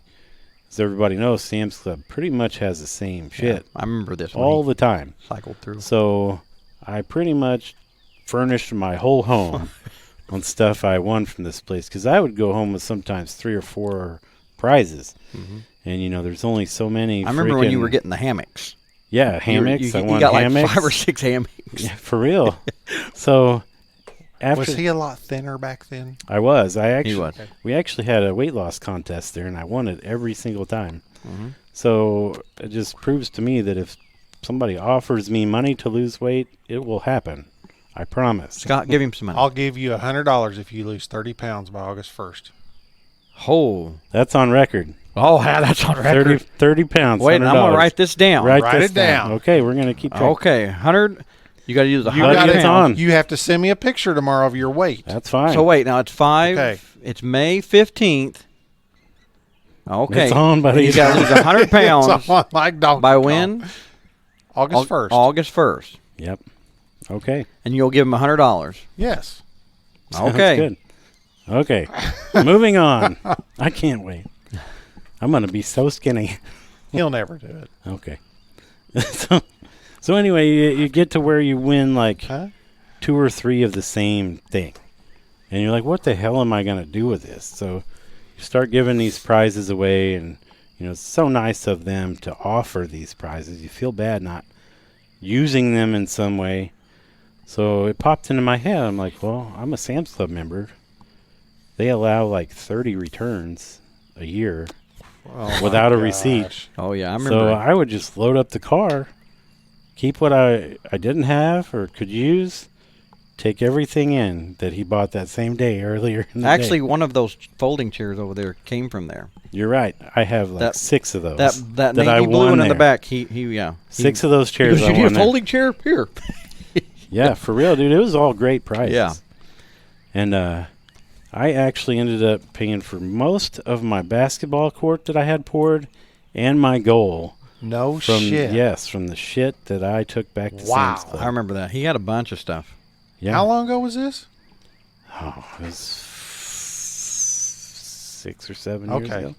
[SPEAKER 2] as everybody knows, Sam's Club pretty much has the same shit
[SPEAKER 1] I remember this when
[SPEAKER 2] all
[SPEAKER 1] he
[SPEAKER 2] the time.
[SPEAKER 1] cycled through.
[SPEAKER 2] So I pretty much furnished my whole home on stuff I won from this place, because I would go home with sometimes 3 or 4 prizes. And, you know, there's only so many.
[SPEAKER 1] I remember when you
[SPEAKER 2] freaking-
[SPEAKER 1] were getting the hammocks.
[SPEAKER 2] Yeah, hammocks. I
[SPEAKER 1] You
[SPEAKER 2] won
[SPEAKER 1] got
[SPEAKER 2] hammocks.
[SPEAKER 1] like 5 or 6 hammocks.
[SPEAKER 2] Yeah, for real. So after
[SPEAKER 3] Was he a lot thinner back then?
[SPEAKER 2] I was. I actually
[SPEAKER 1] He was.
[SPEAKER 2] we actually had a weight loss contest there, and I won it every single time.
[SPEAKER 1] Mhm.
[SPEAKER 2] So it just proves to me that if somebody offers me money to lose weight, it will happen. I promise.
[SPEAKER 1] Scott, give him some money.
[SPEAKER 3] I'll give you $100 if you lose 30 pounds by August 1st.
[SPEAKER 2] Oh, that's on record.
[SPEAKER 1] Oh, yeah, that's on
[SPEAKER 2] 30 pounds.
[SPEAKER 1] Wait, I'm going
[SPEAKER 2] $100.
[SPEAKER 1] to write this down.
[SPEAKER 2] Write
[SPEAKER 3] Write
[SPEAKER 2] this
[SPEAKER 3] it down.
[SPEAKER 2] Okay, we're going to keep track.
[SPEAKER 1] Okay, 100. You got to use
[SPEAKER 3] You
[SPEAKER 1] 100
[SPEAKER 3] got
[SPEAKER 2] it's
[SPEAKER 3] it
[SPEAKER 2] on.
[SPEAKER 3] You have to send me a picture tomorrow of your weight.
[SPEAKER 2] That's fine.
[SPEAKER 1] So wait, now it's 5.
[SPEAKER 3] Okay.
[SPEAKER 1] It's May 15th. Okay.
[SPEAKER 2] It's on, buddy.
[SPEAKER 1] You got to lose 100 pounds
[SPEAKER 3] It's on like Donkey
[SPEAKER 1] by
[SPEAKER 3] Kong.
[SPEAKER 1] when?
[SPEAKER 3] August 1st.
[SPEAKER 1] August 1st.
[SPEAKER 2] Yep. Okay.
[SPEAKER 1] And you'll give him $100.
[SPEAKER 3] Yes.
[SPEAKER 2] Sounds
[SPEAKER 1] Okay.
[SPEAKER 2] good. Okay. Moving on. I can't wait. I'm going to be so skinny.
[SPEAKER 3] He'll never do it.
[SPEAKER 2] Okay. so anyway, you get to where you win like
[SPEAKER 3] Huh?
[SPEAKER 2] 2 or 3 of the same thing. And you're like, what the hell am I going to do with this? So you start giving these prizes away, and you know, it's so nice of them to offer these prizes. You feel bad not using them in some way. So it popped into my head. I'm like, well, I'm a Sam's Club member. They allow like 30 returns a year
[SPEAKER 3] Oh
[SPEAKER 2] without
[SPEAKER 3] my
[SPEAKER 2] a receipt.
[SPEAKER 3] gosh.
[SPEAKER 1] Oh, yeah, I
[SPEAKER 2] So
[SPEAKER 1] remember.
[SPEAKER 2] I would just load up the car, keep what I didn't have or could use, take everything in that he bought that same day earlier in the
[SPEAKER 1] Actually,
[SPEAKER 2] day.
[SPEAKER 1] one of those folding chairs over there came from there.
[SPEAKER 2] You're right. I have like
[SPEAKER 1] That-
[SPEAKER 2] 6 of those.
[SPEAKER 1] That
[SPEAKER 2] I
[SPEAKER 1] navy blue
[SPEAKER 2] won
[SPEAKER 1] one in the
[SPEAKER 2] there.
[SPEAKER 1] back, he yeah.
[SPEAKER 2] 6 of those
[SPEAKER 1] He
[SPEAKER 2] chairs
[SPEAKER 1] goes,
[SPEAKER 2] I
[SPEAKER 1] you need a
[SPEAKER 2] won there.
[SPEAKER 1] folding chair? Here.
[SPEAKER 2] Yeah, for real, dude. It was all great prizes.
[SPEAKER 1] Yeah.
[SPEAKER 2] And I actually ended up paying for most of my basketball court that I had poured and my goal
[SPEAKER 3] No
[SPEAKER 2] from
[SPEAKER 3] shit.
[SPEAKER 2] from the shit that I took back to
[SPEAKER 3] Wow.
[SPEAKER 2] Sam's Club.
[SPEAKER 1] I remember that. He had a bunch of stuff.
[SPEAKER 2] Yeah.
[SPEAKER 3] How long ago was this?
[SPEAKER 2] Oh, it was 6 or 7 years
[SPEAKER 3] Okay.
[SPEAKER 2] ago.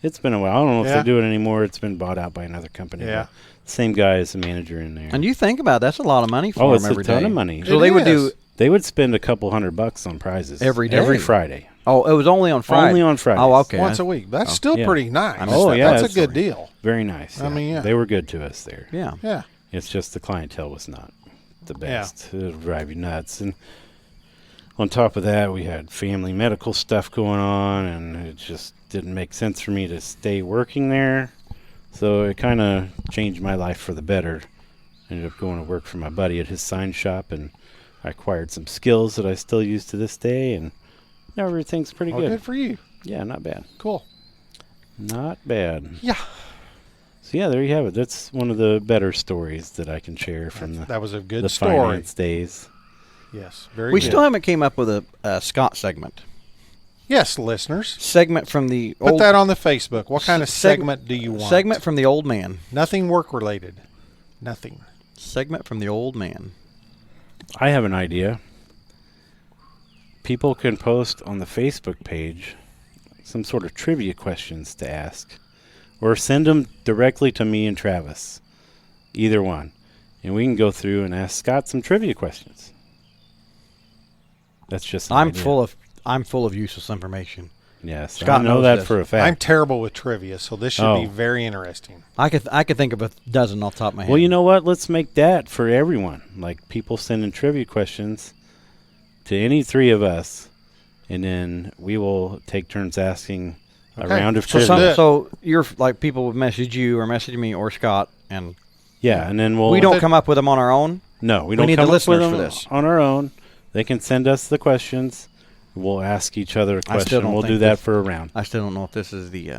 [SPEAKER 2] It's been a while. I don't know if
[SPEAKER 3] Yeah.
[SPEAKER 2] they do it anymore. It's been bought out by another company.
[SPEAKER 3] Yeah.
[SPEAKER 2] but Same guy as the manager in there.
[SPEAKER 1] And you think about it, that's a lot of money for
[SPEAKER 2] oh,
[SPEAKER 1] him
[SPEAKER 2] it's a
[SPEAKER 1] every
[SPEAKER 2] ton
[SPEAKER 1] day.
[SPEAKER 2] of money.
[SPEAKER 1] So
[SPEAKER 3] It
[SPEAKER 1] they would
[SPEAKER 3] is.
[SPEAKER 1] do.
[SPEAKER 2] They would spend a couple $100 on prizes
[SPEAKER 1] Every
[SPEAKER 2] Every
[SPEAKER 1] day?
[SPEAKER 2] Friday.
[SPEAKER 1] Oh, it was only on Friday.
[SPEAKER 2] Only on Fridays.
[SPEAKER 1] Oh, okay.
[SPEAKER 3] Once a week. That's still
[SPEAKER 2] yeah.
[SPEAKER 3] pretty nice.
[SPEAKER 1] I missed
[SPEAKER 2] Oh,
[SPEAKER 1] that.
[SPEAKER 2] yeah,
[SPEAKER 3] That's a
[SPEAKER 2] it's
[SPEAKER 3] good deal.
[SPEAKER 2] Very nice.
[SPEAKER 3] I mean, yeah.
[SPEAKER 2] They were good to us there.
[SPEAKER 1] Yeah.
[SPEAKER 3] Yeah.
[SPEAKER 2] It's just the clientele was not the
[SPEAKER 3] Yeah.
[SPEAKER 2] best. It'll drive you nuts. And on top of that, we had family medical stuff going on, and it just didn't make sense for me to stay working there. So it kind of changed my life for the better. Ended up going to work for my buddy at his sign shop, and I acquired some skills that I still use to this day, and now everything's pretty
[SPEAKER 3] Well,
[SPEAKER 2] good.
[SPEAKER 3] good for you.
[SPEAKER 2] Yeah, not bad.
[SPEAKER 3] Cool.
[SPEAKER 2] Not bad.
[SPEAKER 3] Yeah.
[SPEAKER 2] So yeah, there you have it. That's one of the better stories that I can share from
[SPEAKER 3] That was a good
[SPEAKER 2] the
[SPEAKER 3] story.
[SPEAKER 2] finance days.
[SPEAKER 3] Yes. Very
[SPEAKER 1] We
[SPEAKER 3] good.
[SPEAKER 1] still haven't came up with a Scott segment.
[SPEAKER 3] Yes, listeners.
[SPEAKER 1] Segment from the
[SPEAKER 3] Put
[SPEAKER 1] old
[SPEAKER 3] that on the Facebook. What kind of
[SPEAKER 1] Seg-
[SPEAKER 3] segment do you want?
[SPEAKER 1] segment from the old man.
[SPEAKER 3] Nothing work related. Nothing.
[SPEAKER 1] Segment from the old man.
[SPEAKER 2] I have an idea. People can post on the Facebook page some sort of trivia questions to ask, or send them directly to me and Travis. Either one. And we can go through and ask Scott some trivia questions. That's just an
[SPEAKER 1] I'm
[SPEAKER 2] idea.
[SPEAKER 1] full of useless information.
[SPEAKER 2] Yes,
[SPEAKER 1] Scott
[SPEAKER 2] I know
[SPEAKER 1] knows
[SPEAKER 2] that
[SPEAKER 1] this.
[SPEAKER 2] for a
[SPEAKER 3] I'm
[SPEAKER 2] fact.
[SPEAKER 3] terrible with trivia, so this should be
[SPEAKER 2] Oh.
[SPEAKER 3] very interesting.
[SPEAKER 1] I could think of a dozen off the top of my head.
[SPEAKER 2] Well, you know what? Let's make that for everyone. Like people sending trivia questions to any 3 of us, and then we will take turns asking a
[SPEAKER 3] Okay.
[SPEAKER 2] round of
[SPEAKER 1] So,
[SPEAKER 2] trivia.
[SPEAKER 1] so you're like people would message you or message me or Scott, and
[SPEAKER 2] Yeah, and then
[SPEAKER 1] we don't
[SPEAKER 3] it-
[SPEAKER 1] come up with them on our own.
[SPEAKER 2] No, we
[SPEAKER 1] we
[SPEAKER 2] don't
[SPEAKER 1] need the
[SPEAKER 2] come up with
[SPEAKER 1] listeners
[SPEAKER 2] them
[SPEAKER 1] for this.
[SPEAKER 2] on our own. They can send us the questions. We'll ask each other a
[SPEAKER 1] I still
[SPEAKER 2] question.
[SPEAKER 1] don't
[SPEAKER 2] We'll
[SPEAKER 1] think
[SPEAKER 2] do that
[SPEAKER 1] this-
[SPEAKER 2] for a round.
[SPEAKER 1] I still don't know if this is the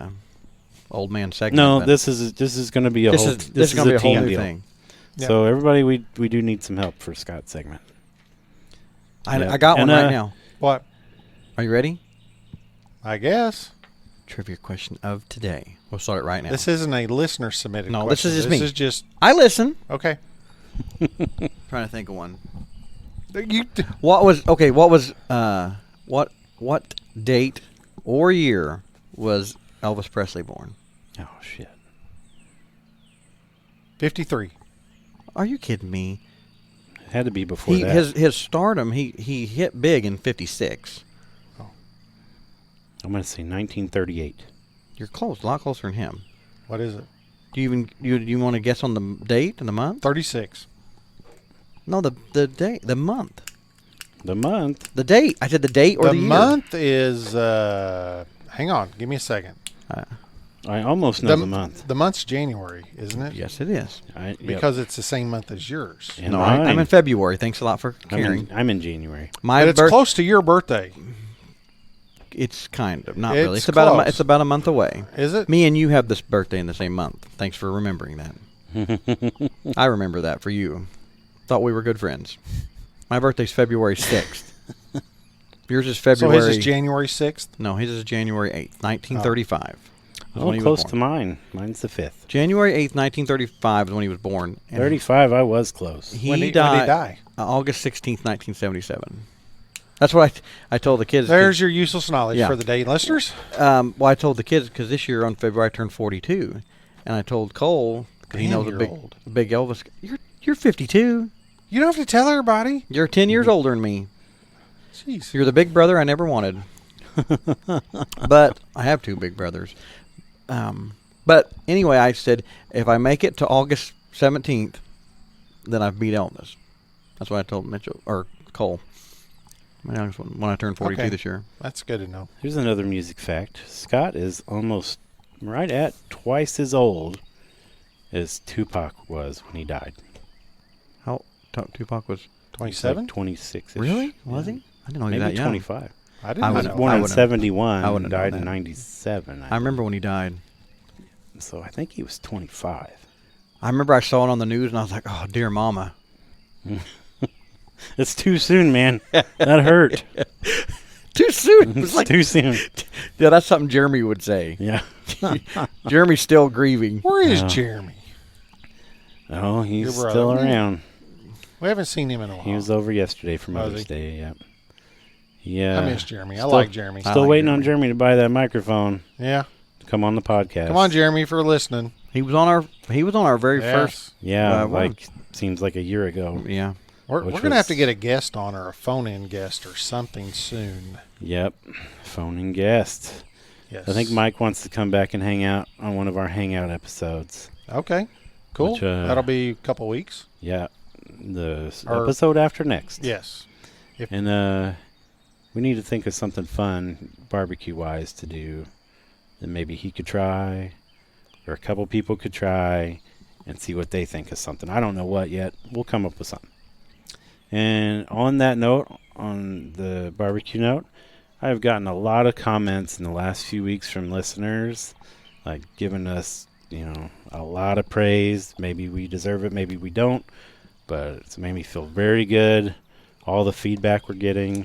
[SPEAKER 1] old man segment.
[SPEAKER 2] No,
[SPEAKER 1] but
[SPEAKER 2] this is going to be a
[SPEAKER 1] this
[SPEAKER 2] whole.
[SPEAKER 1] is this is going to be a whole
[SPEAKER 2] team
[SPEAKER 1] new
[SPEAKER 2] deal.
[SPEAKER 1] thing.
[SPEAKER 2] So everybody, we do need some help for Scott's segment. Yeah.
[SPEAKER 1] I got one
[SPEAKER 2] And,
[SPEAKER 1] right now.
[SPEAKER 3] What?
[SPEAKER 1] Are you ready?
[SPEAKER 3] I guess.
[SPEAKER 1] Trivia question of today. We'll start it right now.
[SPEAKER 3] This isn't a listener submitted
[SPEAKER 1] No,
[SPEAKER 3] question.
[SPEAKER 1] this is just
[SPEAKER 3] This
[SPEAKER 1] me.
[SPEAKER 3] is just
[SPEAKER 1] I listen.
[SPEAKER 3] okay.
[SPEAKER 1] Trying to think of one.
[SPEAKER 3] You
[SPEAKER 1] What was what date or year was Elvis Presley born?
[SPEAKER 2] Oh shit!
[SPEAKER 3] 53.
[SPEAKER 1] Are you kidding me?
[SPEAKER 2] It had to be before
[SPEAKER 1] He
[SPEAKER 2] that.
[SPEAKER 1] his stardom he hit big in '56.
[SPEAKER 2] I'm going to say 1938.
[SPEAKER 1] You're close, a lot closer than him.
[SPEAKER 3] What is it?
[SPEAKER 1] Do you want to guess on the date and the month?
[SPEAKER 3] 36.
[SPEAKER 1] No, the date, the month,
[SPEAKER 2] The month.
[SPEAKER 1] the date. I said the date or
[SPEAKER 3] The
[SPEAKER 1] the year.
[SPEAKER 3] month is hang on, give me a second.
[SPEAKER 2] I almost know the month.
[SPEAKER 3] The month's January, isn't it?
[SPEAKER 1] Yes, it is.
[SPEAKER 2] Yep.
[SPEAKER 3] Because it's the same month as yours.
[SPEAKER 2] And
[SPEAKER 1] No,
[SPEAKER 2] mine.
[SPEAKER 1] I'm in February. Thanks a lot for
[SPEAKER 2] I'm
[SPEAKER 1] caring.
[SPEAKER 2] I'm in January.
[SPEAKER 1] My
[SPEAKER 3] But it's
[SPEAKER 1] birth.
[SPEAKER 3] close to your birthday,
[SPEAKER 1] It's kind of not
[SPEAKER 3] It's
[SPEAKER 1] really. It's about
[SPEAKER 3] close.
[SPEAKER 1] it's about a month away.
[SPEAKER 3] is it?
[SPEAKER 1] Me and you have this birthday in the same month. Thanks for remembering that. I remember that for you. Thought we were good friends. My birthday's February 6th. Yours is
[SPEAKER 3] So
[SPEAKER 1] February.
[SPEAKER 3] his is January 6th.
[SPEAKER 1] No, his is January 8th, 1935. is
[SPEAKER 2] Oh,
[SPEAKER 1] when he was
[SPEAKER 2] close
[SPEAKER 1] born.
[SPEAKER 2] to mine. Mine's the 5th.
[SPEAKER 1] January 8th, 1935 is when he was born. And
[SPEAKER 2] 35. I was close.
[SPEAKER 1] He
[SPEAKER 3] When did he
[SPEAKER 1] died
[SPEAKER 3] die?
[SPEAKER 1] August 16th, 1977. That's what I told the kids.
[SPEAKER 3] There's your useless knowledge
[SPEAKER 1] Yeah.
[SPEAKER 3] for the day, listeners.
[SPEAKER 1] Well, I told the kids because this year on February I turned 42, and I told Cole because he
[SPEAKER 3] Damn,
[SPEAKER 1] knows
[SPEAKER 3] you're
[SPEAKER 1] a big
[SPEAKER 3] old.
[SPEAKER 1] big Elvis. You're 52.
[SPEAKER 3] You don't have to tell everybody.
[SPEAKER 1] You're 10 years older than me.
[SPEAKER 3] Jeez.
[SPEAKER 1] You're the big brother I never wanted. But I have two big brothers. But anyway, I said if I make it to August 17th, then I've beat Elvis. That's what I told Mitchell or Cole. When I turned 42
[SPEAKER 3] Okay.
[SPEAKER 1] this year.
[SPEAKER 3] That's good to know.
[SPEAKER 2] Here's another music fact. Scott is almost right at twice as old as Tupac was when he died.
[SPEAKER 1] How Tupac was
[SPEAKER 3] 27?
[SPEAKER 2] 26.
[SPEAKER 1] really? Was he? I didn't know he was
[SPEAKER 2] Maybe
[SPEAKER 1] that young.
[SPEAKER 2] 25.
[SPEAKER 3] I didn't
[SPEAKER 1] I
[SPEAKER 2] He
[SPEAKER 3] know.
[SPEAKER 2] was
[SPEAKER 1] wouldn't-
[SPEAKER 2] born
[SPEAKER 1] I
[SPEAKER 2] in
[SPEAKER 1] wouldn't-
[SPEAKER 2] 71
[SPEAKER 1] I wouldn't
[SPEAKER 2] and
[SPEAKER 1] have
[SPEAKER 2] died
[SPEAKER 1] known
[SPEAKER 2] in
[SPEAKER 1] that.
[SPEAKER 2] 97.
[SPEAKER 1] I remember when he died.
[SPEAKER 2] So I think he was 25.
[SPEAKER 1] I remember I saw it on the news and I was like, "Oh, dear mama."
[SPEAKER 2] It's too soon, man. That hurt.
[SPEAKER 1] Too soon. It's
[SPEAKER 2] It's
[SPEAKER 1] like,
[SPEAKER 2] too soon.
[SPEAKER 1] yeah, that's something Jeremy would say.
[SPEAKER 2] Yeah.
[SPEAKER 1] Jeremy's still grieving.
[SPEAKER 3] Where is
[SPEAKER 2] Yeah.
[SPEAKER 3] Jeremy?
[SPEAKER 2] Oh, he's
[SPEAKER 3] Your brother.
[SPEAKER 2] still around.
[SPEAKER 3] We haven't seen him in a while.
[SPEAKER 2] He was over yesterday for
[SPEAKER 3] Was
[SPEAKER 2] Mother's
[SPEAKER 3] he?
[SPEAKER 2] Day. Yep. Yeah.
[SPEAKER 3] I miss Jeremy. I
[SPEAKER 2] Still-
[SPEAKER 3] like Jeremy.
[SPEAKER 1] I
[SPEAKER 2] Still
[SPEAKER 1] like
[SPEAKER 2] waiting on
[SPEAKER 1] Jeremy.
[SPEAKER 2] Jeremy to buy that microphone
[SPEAKER 3] Yeah.
[SPEAKER 2] to come on the podcast.
[SPEAKER 3] Come on, Jeremy, for listening.
[SPEAKER 1] He was on our very
[SPEAKER 3] Yes.
[SPEAKER 1] first.
[SPEAKER 2] Yeah,
[SPEAKER 1] one.
[SPEAKER 2] like seems like a year ago.
[SPEAKER 1] Yeah.
[SPEAKER 3] We're
[SPEAKER 2] Which
[SPEAKER 3] going to have to
[SPEAKER 2] was-
[SPEAKER 3] get a guest on or a phone-in guest or something soon.
[SPEAKER 2] Yep. Phone and guest.
[SPEAKER 3] Yes.
[SPEAKER 2] I think Mike wants to come back and hang out on one of our hangout episodes.
[SPEAKER 3] Okay. Cool.
[SPEAKER 2] Which,
[SPEAKER 3] That'll be a couple weeks.
[SPEAKER 2] Yeah. The
[SPEAKER 3] Or-
[SPEAKER 2] episode after next.
[SPEAKER 3] Yes.
[SPEAKER 2] And we need to think of something fun barbecue wise to do that maybe he could try or a couple people could try and see what they think of something. I don't know what yet. We'll come up with something. And on that note, on the barbecue note, I've gotten a lot of comments in the last few weeks from listeners, like giving us, a lot of praise. Maybe we deserve it, maybe we don't, but it's made me feel very good. All the feedback we're getting,